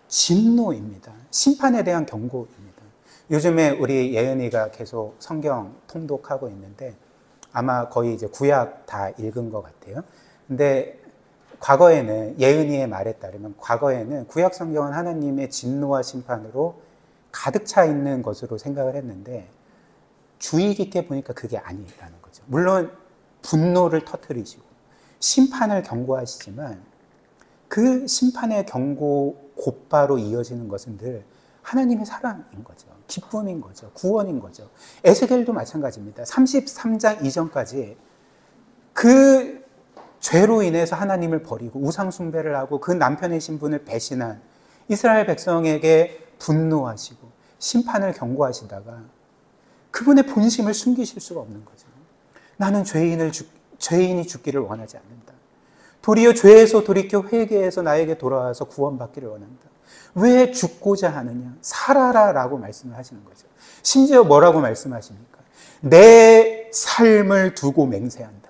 A: 진노입니다. 심판에 대한 경고입니다. 요즘에 우리 예은이가 계속 성경 통독하고 있는데 아마 거의 이제 구약 다 읽은 것 같아요. 근데 과거에는, 예은이의 말에 따르면 과거에는 구약 성경은 하나님의 진노와 심판으로 가득 차 있는 것으로 생각을 했는데 주의 깊게 보니까 그게 아니라는 거죠. 물론 분노를 터뜨리시고 심판을 경고하시지만 그 심판의 경고 곧바로 이어지는 것은 늘 하나님의 사랑인 거죠. 기쁨인 거죠. 구원인 거죠. 에스겔도 마찬가지입니다. 33장 이전까지 그 죄로 인해서 하나님을 버리고 우상 숭배를 하고 그 남편의 신분을 배신한 이스라엘 백성에게 분노하시고 심판을 경고하시다가 그분의 본심을 숨기실 수가 없는 거죠. 나는 죄인이 죽기를 원하지 않는다. 도리어 죄에서 돌이켜 회개해서 나에게 돌아와서 구원받기를 원한다. 왜 죽고자 하느냐? 살아라 라고 말씀을 하시는 거죠. 심지어 뭐라고 말씀하십니까? 내 삶을 두고 맹세한다.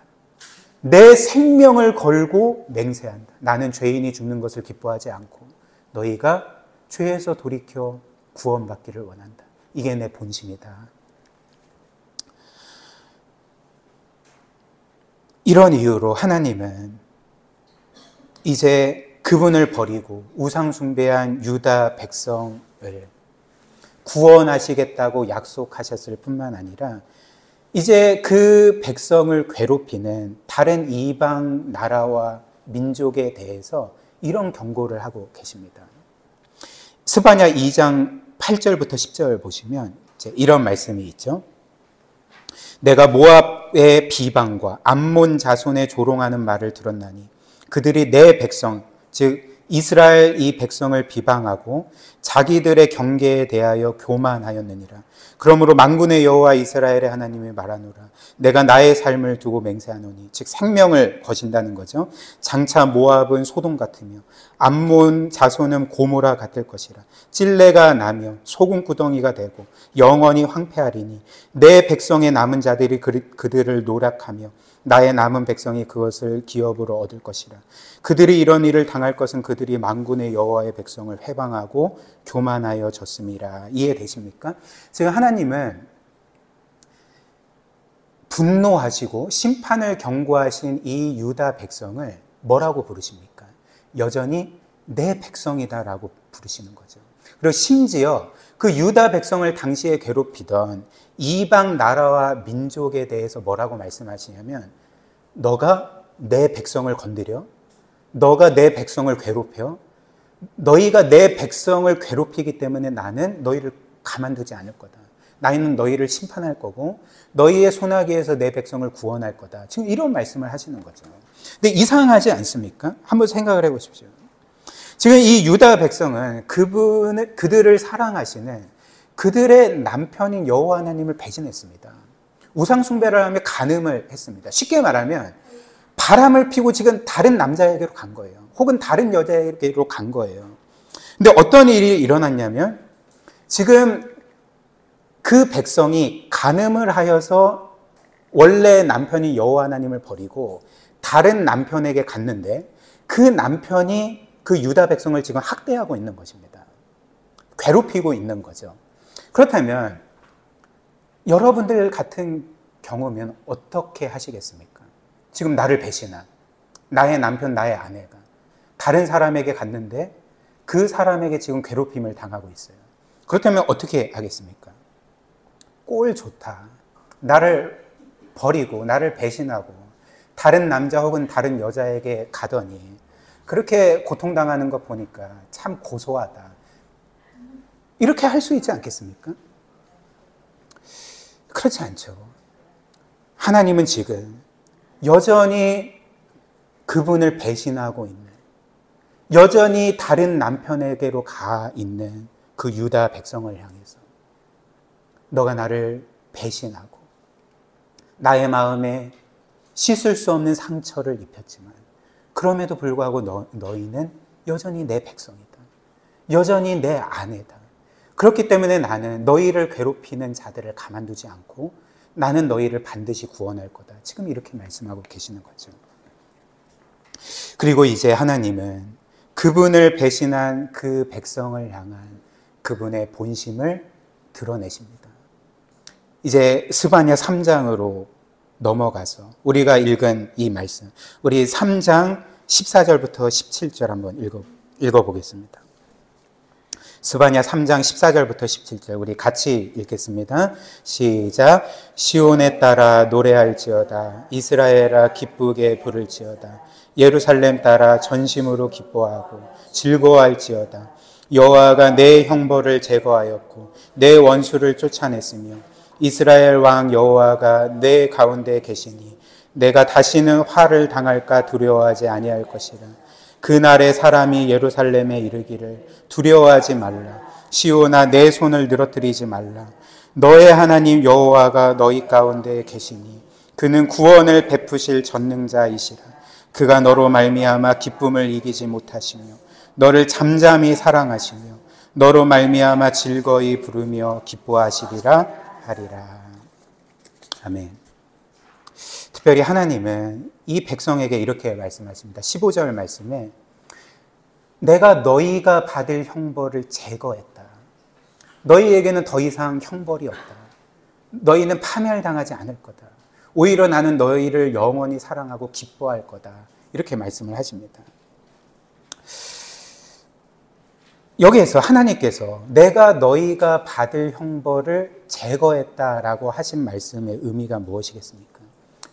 A: 내 생명을 걸고 맹세한다. 나는 죄인이 죽는 것을 기뻐하지 않고 너희가 죄에서 돌이켜 구원받기를 원한다. 이게 내 본심이다. 이런 이유로 하나님은 이제 그분을 버리고 우상 숭배한 유다 백성을 구원하시겠다고 약속하셨을 뿐만 아니라 이제 그 백성을 괴롭히는 다른 이방 나라와 민족에 대해서 이런 경고를 하고 계십니다. 스바냐 2장 8절부터 10절 보시면 이런 말씀이 있죠. 내가 모압의 비방과 암몬 자손의 조롱하는 말을 들었나니 그들이 내 백성 즉 이스라엘 이 백성을 비방하고 자기들의 경계에 대하여 교만하였느니라. 그러므로 만군의 여호와 이스라엘의 하나님이 말하노라. 내가 나의 삶을 두고 맹세하노니 즉 생명을 거신다는 거죠. 장차 모압은 소돔 같으며 암몬 자손은 고모라 같을 것이라. 찔레가 나며 소금 구덩이가 되고 영원히 황폐하리니 내 백성의 남은 자들이 그들을 노락하며 나의 남은 백성이 그것을 기업으로 얻을 것이라. 그들이 이런 일을 당할 것은 그들이 만군의 여호와의 백성을 회방하고 교만하여 졌음이라. 이해되십니까? 지금 하나님은 분노하시고 심판을 경고하신 이 유다 백성을 뭐라고 부르십니까? 여전히 내 백성이다라고 부르시는 거죠. 그리고 심지어 그 유다 백성을 당시에 괴롭히던 이방 나라와 민족에 대해서 뭐라고 말씀하시냐면 너가 내 백성을 건드려? 너가 내 백성을 괴롭혀? 너희가 내 백성을 괴롭히기 때문에 나는 너희를 가만두지 않을 거다. 나는 너희를 심판할 거고 너희의 소나기에서 내 백성을 구원할 거다. 지금 이런 말씀을 하시는 거죠. 근데 이상하지 않습니까? 한번 생각을 해보십시오. 지금 이 유다 백성은 그들을 사랑하시는 그들의 남편인 여호와 하나님을 배신했습니다. 우상 숭배를 하며 간음을 했습니다. 쉽게 말하면 바람을 피고 지금 다른 남자에게로 간 거예요. 혹은 다른 여자에게로 간 거예요. 근데 어떤 일이 일어났냐면 지금 그 백성이 간음을 하여서 원래 남편이 여호와 하나님을 버리고 다른 남편에게 갔는데 그 남편이 그 유다 백성을 지금 학대하고 있는 것입니다. 괴롭히고 있는 거죠. 그렇다면 여러분들 같은 경우면 어떻게 하시겠습니까? 지금 나를 배신한 나의 남편, 나의 아내가 다른 사람에게 갔는데 그 사람에게 지금 괴롭힘을 당하고 있어요. 그렇다면 어떻게 하겠습니까? 꼴 좋다. 나를 버리고 나를 배신하고 다른 남자 혹은 다른 여자에게 가더니 그렇게 고통당하는 것 보니까 참 고소하다. 이렇게 할 수 있지 않겠습니까? 그렇지 않죠. 하나님은 지금 여전히 그분을 배신하고 있는, 여전히 다른 남편에게로 가 있는 그 유다 백성을 향해서 너가 나를 배신하고 나의 마음에 씻을 수 없는 상처를 입혔지만 그럼에도 불구하고 너희는 여전히 내 백성이다. 여전히 내 아내다. 그렇기 때문에 나는 너희를 괴롭히는 자들을 가만두지 않고 나는 너희를 반드시 구원할 거다. 지금 이렇게 말씀하고 계시는 거죠. 그리고 이제 하나님은 그분을 배신한 그 백성을 향한 그분의 본심을 드러내십니다. 이제 스바냐 3장으로 넘어가서 우리가 읽은 이 말씀, 우리 3장 14절부터 17절 한번 읽어보겠습니다. 스바냐 3장 14절부터 17절 우리 같이 읽겠습니다. 시작. 시온에 따라 노래할지어다. 이스라엘아 기쁘게 부를지어다. 예루살렘 따라 전심으로 기뻐하고 즐거워할지어다. 여호와가 내 형벌을 제거하였고 내 원수를 쫓아냈으며 이스라엘 왕 여호와가 내 가운데 계시니 내가 다시는 화를 당할까 두려워하지 아니할 것이라. 그날에 사람이 예루살렘에 이르기를 두려워하지 말라. 시온아 내 손을 늘어뜨리지 말라. 너의 하나님 여호와가 너희 가운데 계시니 그는 구원을 베푸실 전능자이시라. 그가 너로 말미암아 기쁨을 이기지 못하시며 너를 잠잠히 사랑하시며 너로 말미암아 즐거이 부르며 기뻐하시리라 하리라. 아멘. 특별히 하나님은 이 백성에게 이렇게 말씀하십니다. 15절 말씀에 내가 너희가 받을 형벌을 제거했다. 너희에게는 더 이상 형벌이 없다. 너희는 파멸당하지 않을 거다. 오히려 나는 너희를 영원히 사랑하고 기뻐할 거다. 이렇게 말씀을 하십니다. 여기에서 하나님께서 내가 너희가 받을 형벌을 제거했다라고 하신 말씀의 의미가 무엇이겠습니까?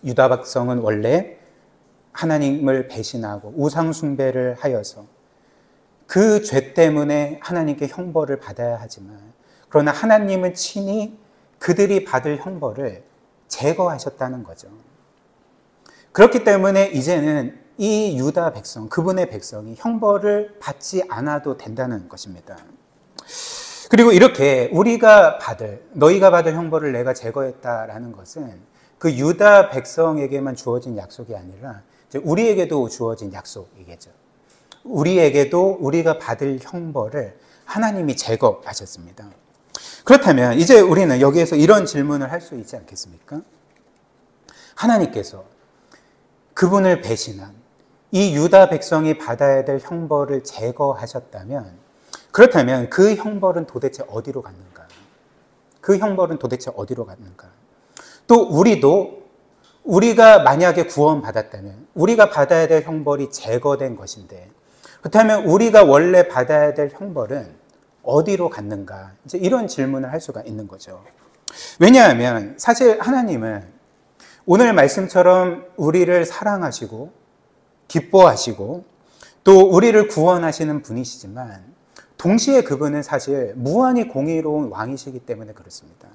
A: 유다 백성은 원래 하나님을 배신하고 우상 숭배를 하여서 그 죄 때문에 하나님께 형벌을 받아야 하지만, 그러나 하나님은 친히 그들이 받을 형벌을 제거하셨다는 거죠. 그렇기 때문에 이제는 이 유다 백성, 그분의 백성이 형벌을 받지 않아도 된다는 것입니다. 그리고 이렇게 너희가 받을 형벌을 내가 제거했다라는 것은 그 유다 백성에게만 주어진 약속이 아니라 이제 우리에게도 주어진 약속이겠죠. 우리에게도 우리가 받을 형벌을 하나님이 제거하셨습니다. 그렇다면 이제 우리는 여기에서 이런 질문을 할 수 있지 않겠습니까? 하나님께서 그분을 배신한 이 유다 백성이 받아야 될 형벌을 제거하셨다면, 그렇다면 그 형벌은 도대체 어디로 갔는가? 그 형벌은 도대체 어디로 갔는가? 또 우리가 만약에 구원받았다면 우리가 받아야 될 형벌이 제거된 것인데, 그렇다면 우리가 원래 받아야 될 형벌은 어디로 갔는가? 이제 이런 질문을 할 수가 있는 거죠. 왜냐하면 사실 하나님은 오늘 말씀처럼 우리를 사랑하시고 기뻐하시고 또 우리를 구원하시는 분이시지만, 동시에 그분은 사실 무한히 공의로운 왕이시기 때문에 그렇습니다.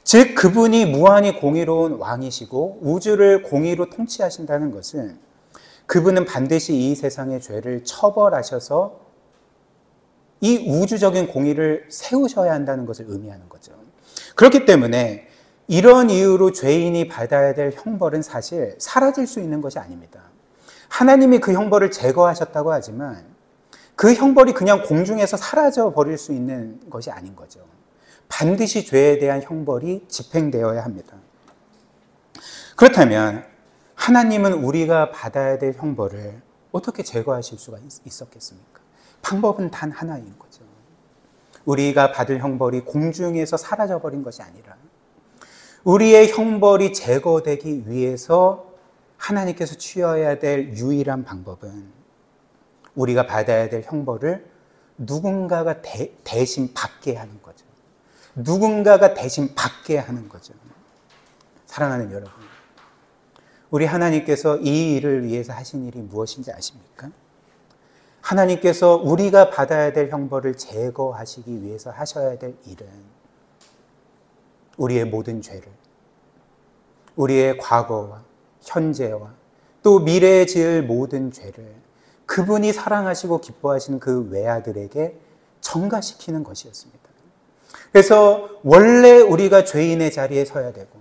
A: 즉 그분이 무한히 공의로운 왕이시고 우주를 공의로 통치하신다는 것은 그분은 반드시 이 세상의 죄를 처벌하셔서 이 우주적인 공의를 세우셔야 한다는 것을 의미하는 거죠. 그렇기 때문에 이런 이유로 죄인이 받아야 될 형벌은 사실 사라질 수 있는 것이 아닙니다. 하나님이 그 형벌을 제거하셨다고 하지만 그 형벌이 그냥 공중에서 사라져 버릴 수 있는 것이 아닌 거죠. 반드시 죄에 대한 형벌이 집행되어야 합니다. 그렇다면 하나님은 우리가 받아야 될 형벌을 어떻게 제거하실 수가 있었겠습니까? 방법은 단 하나인 거죠. 우리가 받을 형벌이 공중에서 사라져 버린 것이 아니라 우리의 형벌이 제거되기 위해서 하나님께서 취해야 될 유일한 방법은 우리가 받아야 될 형벌을 누군가가 대신 받게 하는 거죠. 누군가가 대신 받게 하는 거죠. 사랑하는 여러분, 우리 하나님께서 이 일을 위해서 하신 일이 무엇인지 아십니까? 하나님께서 우리가 받아야 될 형벌을 제거하시기 위해서 하셔야 될 일은 우리의 모든 죄를, 우리의 과거와 현재와 또 미래에 지을 모든 죄를 그분이 사랑하시고 기뻐하시는 그 외아들에게 전가시키는 것이었습니다. 그래서 원래 우리가 죄인의 자리에 서야 되고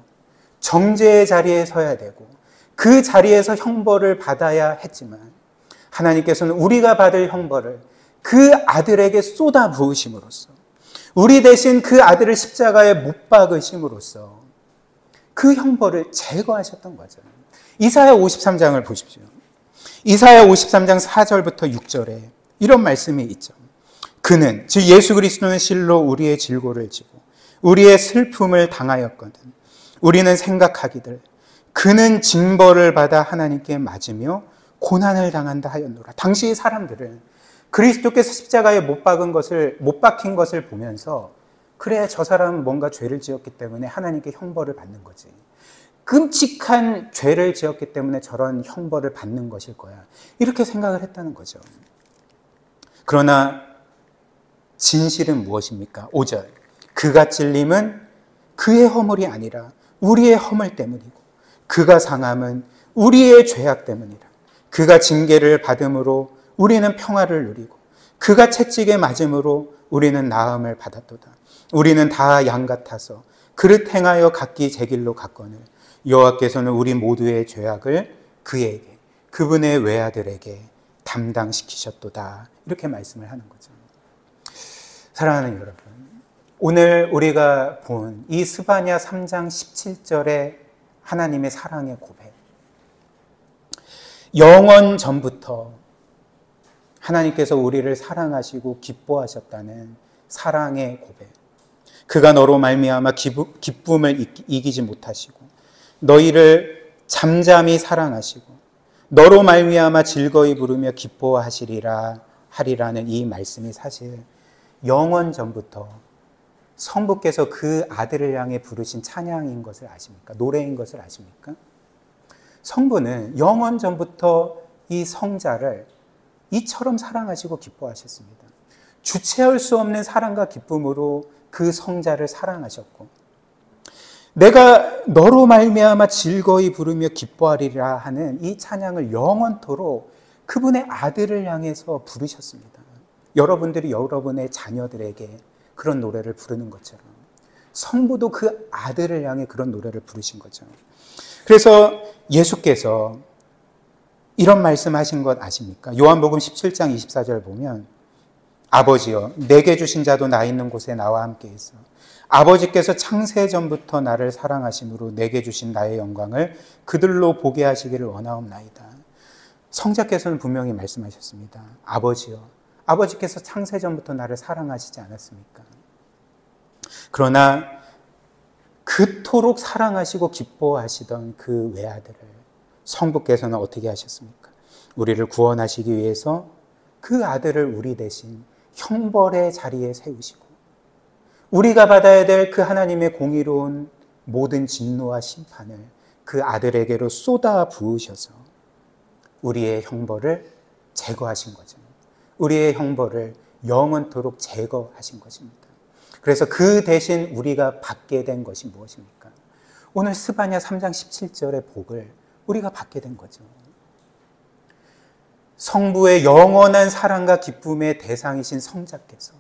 A: 정죄의 자리에 서야 되고 그 자리에서 형벌을 받아야 했지만, 하나님께서는 우리가 받을 형벌을 그 아들에게 쏟아 부으심으로써, 우리 대신 그 아들을 십자가에 못 박으심으로써 그 형벌을 제거하셨던 거죠. 이사야 53장을 보십시오. 이사야 53장 4절부터 6절에 이런 말씀이 있죠. 그는, 즉 예수 그리스도는 실로 우리의 질고를 지고 우리의 슬픔을 당하였거든 우리는 생각하기를 그는 징벌을 받아 하나님께 맞으며 고난을 당한다 하였노라. 당시 사람들은 그리스도께서 십자가에 못 박힌 것을 보면서, 그래 저 사람은 뭔가 죄를 지었기 때문에 하나님께 형벌을 받는 거지, 끔찍한 죄를 지었기 때문에 저런 형벌을 받는 것일 거야, 이렇게 생각을 했다는 거죠. 그러나 진실은 무엇입니까? 5절, 그가 찔림은 그의 허물이 아니라 우리의 허물 때문이고 그가 상함은 우리의 죄악 때문이라. 그가 징계를 받음으로 우리는 평화를 누리고 그가 채찍에 맞음으로 우리는 나음을 받았도다. 우리는 다 양 같아서 그릇 행하여 각기 제 길로 갔거늘 여호와께서는 우리 모두의 죄악을 그에게, 그분의 외아들에게 담당시키셨도다. 이렇게 말씀을 하는 거죠. 사랑하는 여러분, 오늘 우리가 본 이 스바냐 3장 17절의 하나님의 사랑의 고백, 영원 전부터 하나님께서 우리를 사랑하시고 기뻐하셨다는 사랑의 고백, 그가 너로 말미암아 기쁨을 이기지 못하시고 너희를 잠잠히 사랑하시고 너로 말미암아 즐거이 부르며 기뻐하시리라 기뻐하리라는 이 말씀이 사실 영원 전부터 성부께서 그 아들을 향해 부르신 찬양인 것을 아십니까? 노래인 것을 아십니까? 성부는 영원 전부터 이 성자를 이처럼 사랑하시고 기뻐하셨습니다. 주체할 수 없는 사랑과 기쁨으로 그 성자를 사랑하셨고, 내가 너로 말미암아 즐거이 부르며 기뻐하리라 하는 이 찬양을 영원토록 그분의 아들을 향해서 부르셨습니다. 여러분들이 여러분의 자녀들에게 그런 노래를 부르는 것처럼 성부도 그 아들을 향해 그런 노래를 부르신 거죠. 그래서 예수께서 이런 말씀하신 것 아십니까? 요한복음 17장 24절 보면, 아버지여 내게 주신 자도 나 있는 곳에 나와 함께 있어 아버지께서 창세전부터 나를 사랑하심으로 내게 주신 나의 영광을 그들로 보게 하시기를 원하옵나이다. 성자께서는 분명히 말씀하셨습니다. 아버지여, 아버지께서 창세전부터 나를 사랑하시지 않았습니까? 그러나 그토록 사랑하시고 기뻐하시던 그 외아들을 성부께서는 어떻게 하셨습니까? 우리를 구원하시기 위해서 그 아들을 우리 대신 형벌의 자리에 세우시고, 우리가 받아야 될 그 하나님의 공의로운 모든 진노와 심판을 그 아들에게로 쏟아 부으셔서 우리의 형벌을 제거하신 거죠. 우리의 형벌을 영원토록 제거하신 것입니다. 그래서 그 대신 우리가 받게 된 것이 무엇입니까? 오늘 스바냐 3장 17절의 복을 우리가 받게 된 거죠. 성부의 영원한 사랑과 기쁨의 대상이신 성자께서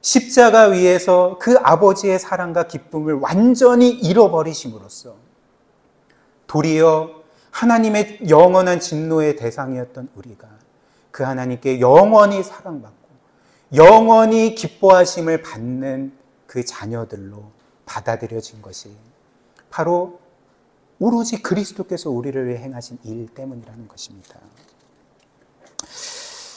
A: 십자가 위에서 그 아버지의 사랑과 기쁨을 완전히 잃어버리심으로써 도리어 하나님의 영원한 진노의 대상이었던 우리가 그 하나님께 영원히 사랑받고 영원히 기뻐하심을 받는 그 자녀들로 받아들여진 것이 바로 오로지 그리스도께서 우리를 위해 행하신 일 때문이라는 것입니다.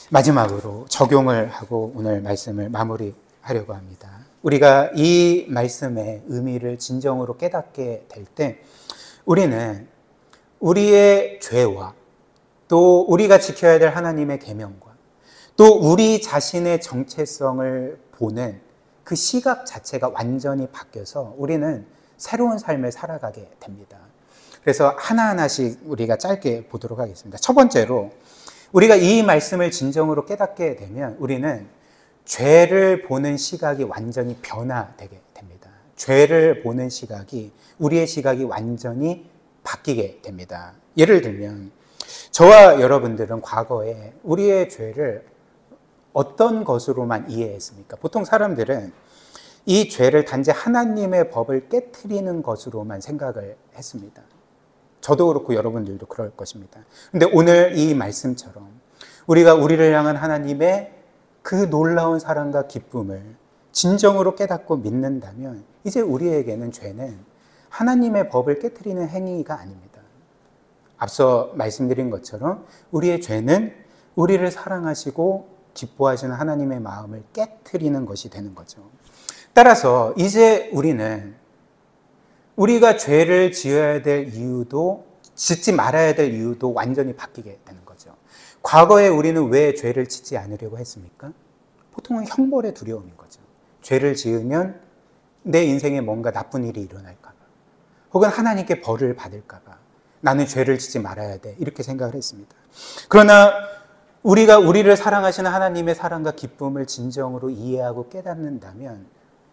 A: 마지막으로 적용을 하고 오늘 말씀을 마무리하려고 합니다. 우리가 이 말씀의 의미를 진정으로 깨닫게 될 때 우리는 우리의 죄와 또 우리가 지켜야 될 하나님의 계명과 또 우리 자신의 정체성을 보는 그 시각 자체가 완전히 바뀌어서 우리는 새로운 삶을 살아가게 됩니다. 그래서 하나하나씩 우리가 짧게 보도록 하겠습니다. 첫 번째로, 우리가 이 말씀을 진정으로 깨닫게 되면 우리는 죄를 보는 시각이 완전히 변화되게 됩니다. 죄를 보는 시각이, 우리의 시각이 완전히 바뀌게 됩니다. 예를 들면 저와 여러분들은 과거에 우리의 죄를 어떤 것으로만 이해했습니까? 보통 사람들은 이 죄를 단지 하나님의 법을 깨트리는 것으로만 생각을 했습니다. 저도 그렇고 여러분들도 그럴 것입니다. 근데 오늘 이 말씀처럼 우리가 우리를 향한 하나님의 그 놀라운 사랑과 기쁨을 진정으로 깨닫고 믿는다면 이제 우리에게는 죄는 하나님의 법을 깨트리는 행위가 아닙니다. 앞서 말씀드린 것처럼 우리의 죄는 우리를 사랑하시고 기뻐하시는 하나님의 마음을 깨트리는 것이 되는 거죠. 따라서 이제 우리는 우리가 죄를 지어야 될 이유도, 짓지 말아야 될 이유도 완전히 바뀌게 되는 거죠. 과거에 우리는 왜 죄를 짓지 않으려고 했습니까? 보통은 형벌의 두려움인 거죠. 죄를 지으면 내 인생에 뭔가 나쁜 일이 일어날까 봐, 혹은 하나님께 벌을 받을까 봐 나는 죄를 짓지 말아야 돼, 이렇게 생각을 했습니다. 그러나 우리가 우리를 사랑하시는 하나님의 사랑과 기쁨을 진정으로 이해하고 깨닫는다면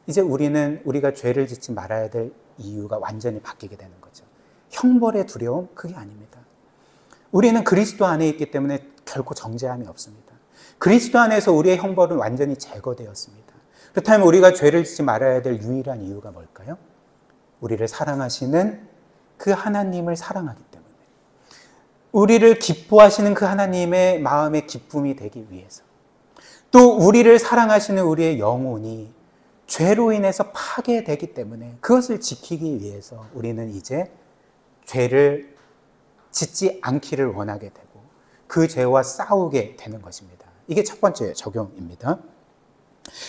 A: 이제 우리는 우리가 죄를 짓지 말아야 될 이유가 완전히 바뀌게 되는 거죠. 형벌의 두려움? 그게 아닙니다. 우리는 그리스도 안에 있기 때문에 결코 정죄함이 없습니다. 그리스도 안에서 우리의 형벌은 완전히 제거되었습니다. 그렇다면 우리가 죄를 짓지 말아야 될 유일한 이유가 뭘까요? 우리를 사랑하시는 그 하나님을 사랑하기 때문에, 우리를 기뻐하시는 그 하나님의 마음의 기쁨이 되기 위해서, 또 우리를 사랑하시는 우리의 영혼이 죄로 인해서 파괴되기 때문에 그것을 지키기 위해서 우리는 이제 죄를 짓지 않기를 원하게 되고 그 죄와 싸우게 되는 것입니다. 이게 첫 번째 적용입니다.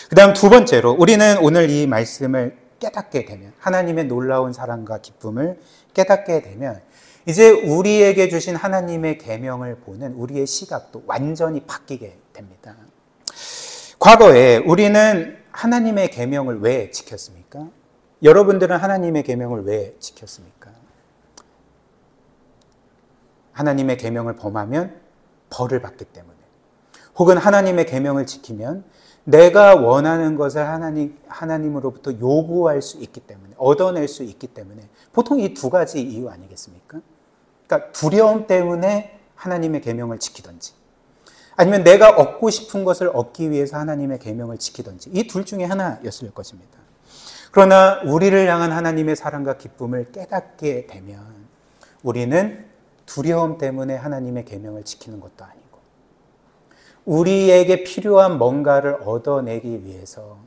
A: 그 다음 두 번째로, 우리는 오늘 이 말씀을 깨닫게 되면, 하나님의 놀라운 사랑과 기쁨을 깨닫게 되면 이제 우리에게 주신 하나님의 계명을 보는 우리의 시각도 완전히 바뀌게 됩니다. 과거에 우리는 하나님의 계명을 왜 지켰습니까? 여러분들은 하나님의 계명을 왜 지켰습니까? 하나님의 계명을 범하면 벌을 받기 때문에, 혹은 하나님의 계명을 지키면 내가 원하는 것을 하나님으로부터 요구할 수 있기 때문에, 얻어낼 수 있기 때문에, 보통 이 두 가지 이유 아니겠습니까? 그러니까 두려움 때문에 하나님의 계명을 지키든지, 아니면 내가 얻고 싶은 것을 얻기 위해서 하나님의 계명을 지키든지, 이 둘 중에 하나였을 것입니다. 그러나 우리를 향한 하나님의 사랑과 기쁨을 깨닫게 되면 우리는 두려움 때문에 하나님의 계명을 지키는 것도 아니고, 우리에게 필요한 뭔가를 얻어내기 위해서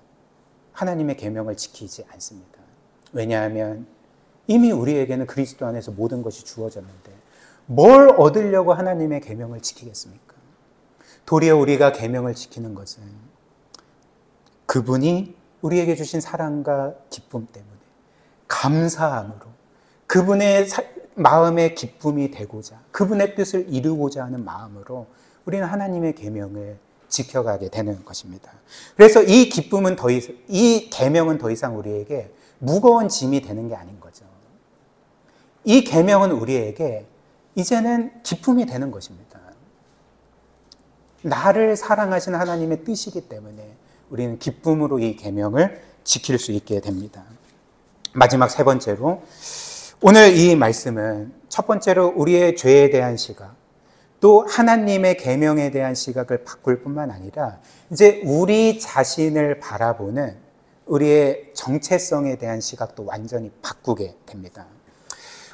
A: 하나님의 계명을 지키지 않습니다. 왜냐하면 이미 우리에게는 그리스도 안에서 모든 것이 주어졌는데 뭘 얻으려고 하나님의 계명을 지키겠습니까? 도리어 우리가 계명을 지키는 것은 그분이 우리에게 주신 사랑과 기쁨 때문에 감사함으로, 그분의 마음의 기쁨이 되고자, 그분의 뜻을 이루고자 하는 마음으로 우리는 하나님의 계명을 지켜가게 되는 것입니다. 그래서 이 기쁨은 이 계명은 더 이상 우리에게 무거운 짐이 되는 게 아닌 거죠. 이 계명은 우리에게 이제는 기쁨이 되는 것입니다. 나를 사랑하신 하나님의 뜻이기 때문에 우리는 기쁨으로 이 계명을 지킬 수 있게 됩니다. 마지막 세 번째로, 오늘 이 말씀은 첫 번째로 우리의 죄에 대한 시각, 또 하나님의 계명에 대한 시각을 바꿀 뿐만 아니라 이제 우리 자신을 바라보는 우리의 정체성에 대한 시각도 완전히 바꾸게 됩니다.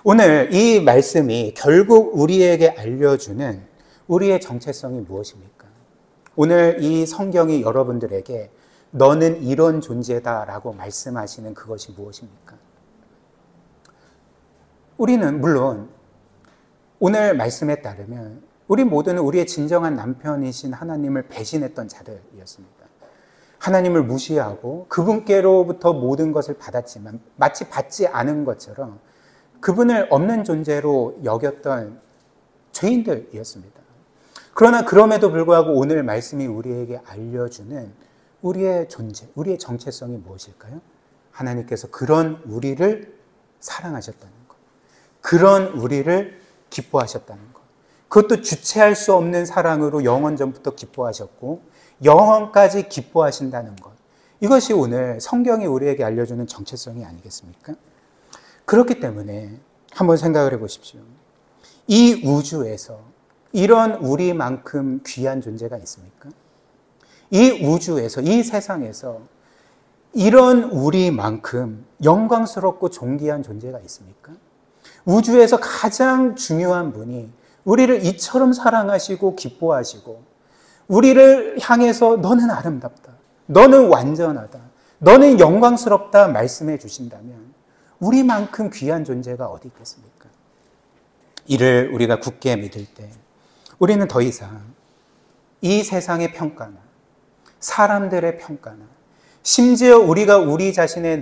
A: 오늘 이 말씀이 결국 우리에게 알려주는 우리의 정체성이 무엇입니까? 오늘 이 성경이 여러분들에게 너는 이런 존재다라고 말씀하시는 그것이 무엇입니까? 우리는 물론 오늘 말씀에 따르면 우리 모두는 우리의 진정한 남편이신 하나님을 배신했던 자들이었습니다. 하나님을 무시하고 그분께로부터 모든 것을 받았지만 마치 받지 않은 것처럼 그분을 없는 존재로 여겼던 죄인들이었습니다. 그러나 그럼에도 불구하고 오늘 말씀이 우리에게 알려주는 우리의 존재, 우리의 정체성이 무엇일까요? 하나님께서 그런 우리를 사랑하셨다는 것, 그런 우리를 기뻐하셨다는 것, 그것도 주체할 수 없는 사랑으로 영원 전부터 기뻐하셨고 영원까지 기뻐하신다는 것, 이것이 오늘 성경이 우리에게 알려주는 정체성이 아니겠습니까? 그렇기 때문에 한번 생각을 해보십시오. 이 우주에서 이런 우리만큼 귀한 존재가 있습니까? 이 우주에서, 이 세상에서 이런 우리만큼 영광스럽고 존귀한 존재가 있습니까? 우주에서 가장 중요한 분이 우리를 이처럼 사랑하시고 기뻐하시고 우리를 향해서 너는 아름답다, 너는 완전하다, 너는 영광스럽다 말씀해 주신다면 우리만큼 귀한 존재가 어디 있겠습니까? 이를 우리가 굳게 믿을 때 우리는 더 이상 이 세상의 평가나 사람들의 평가나 심지어 우리가 우리 자신에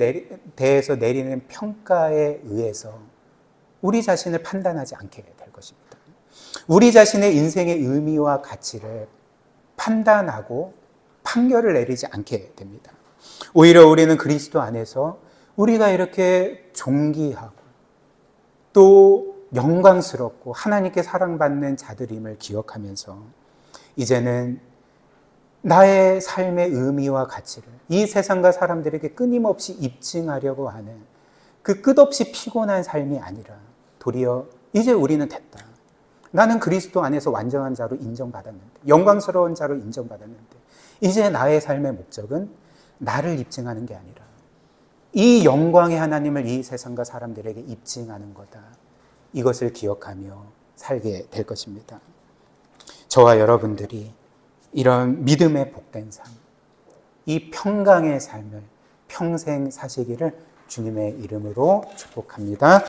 A: 대해서 내리는 평가에 의해서 우리 자신을 판단하지 않게 될 것입니다. 우리 자신의 인생의 의미와 가치를 판단하고 판결을 내리지 않게 됩니다. 오히려 우리는 그리스도 안에서 우리가 이렇게 존귀하고 또 영광스럽고 하나님께 사랑받는 자들임을 기억하면서 이제는 나의 삶의 의미와 가치를 이 세상과 사람들에게 끊임없이 입증하려고 하는 그 끝없이 피곤한 삶이 아니라 도리어 이제 우리는 됐다. 나는 그리스도 안에서 완전한 자로 인정받았는데, 영광스러운 자로 인정받았는데 이제 나의 삶의 목적은 나를 입증하는 게 아니라 이 영광의 하나님을 이 세상과 사람들에게 입증하는 거다. 이것을 기억하며 살게 될 것입니다. 저와 여러분들이 이런 믿음의 복된 삶, 이 평강의 삶을 평생 사시기를 주님의 이름으로 축복합니다.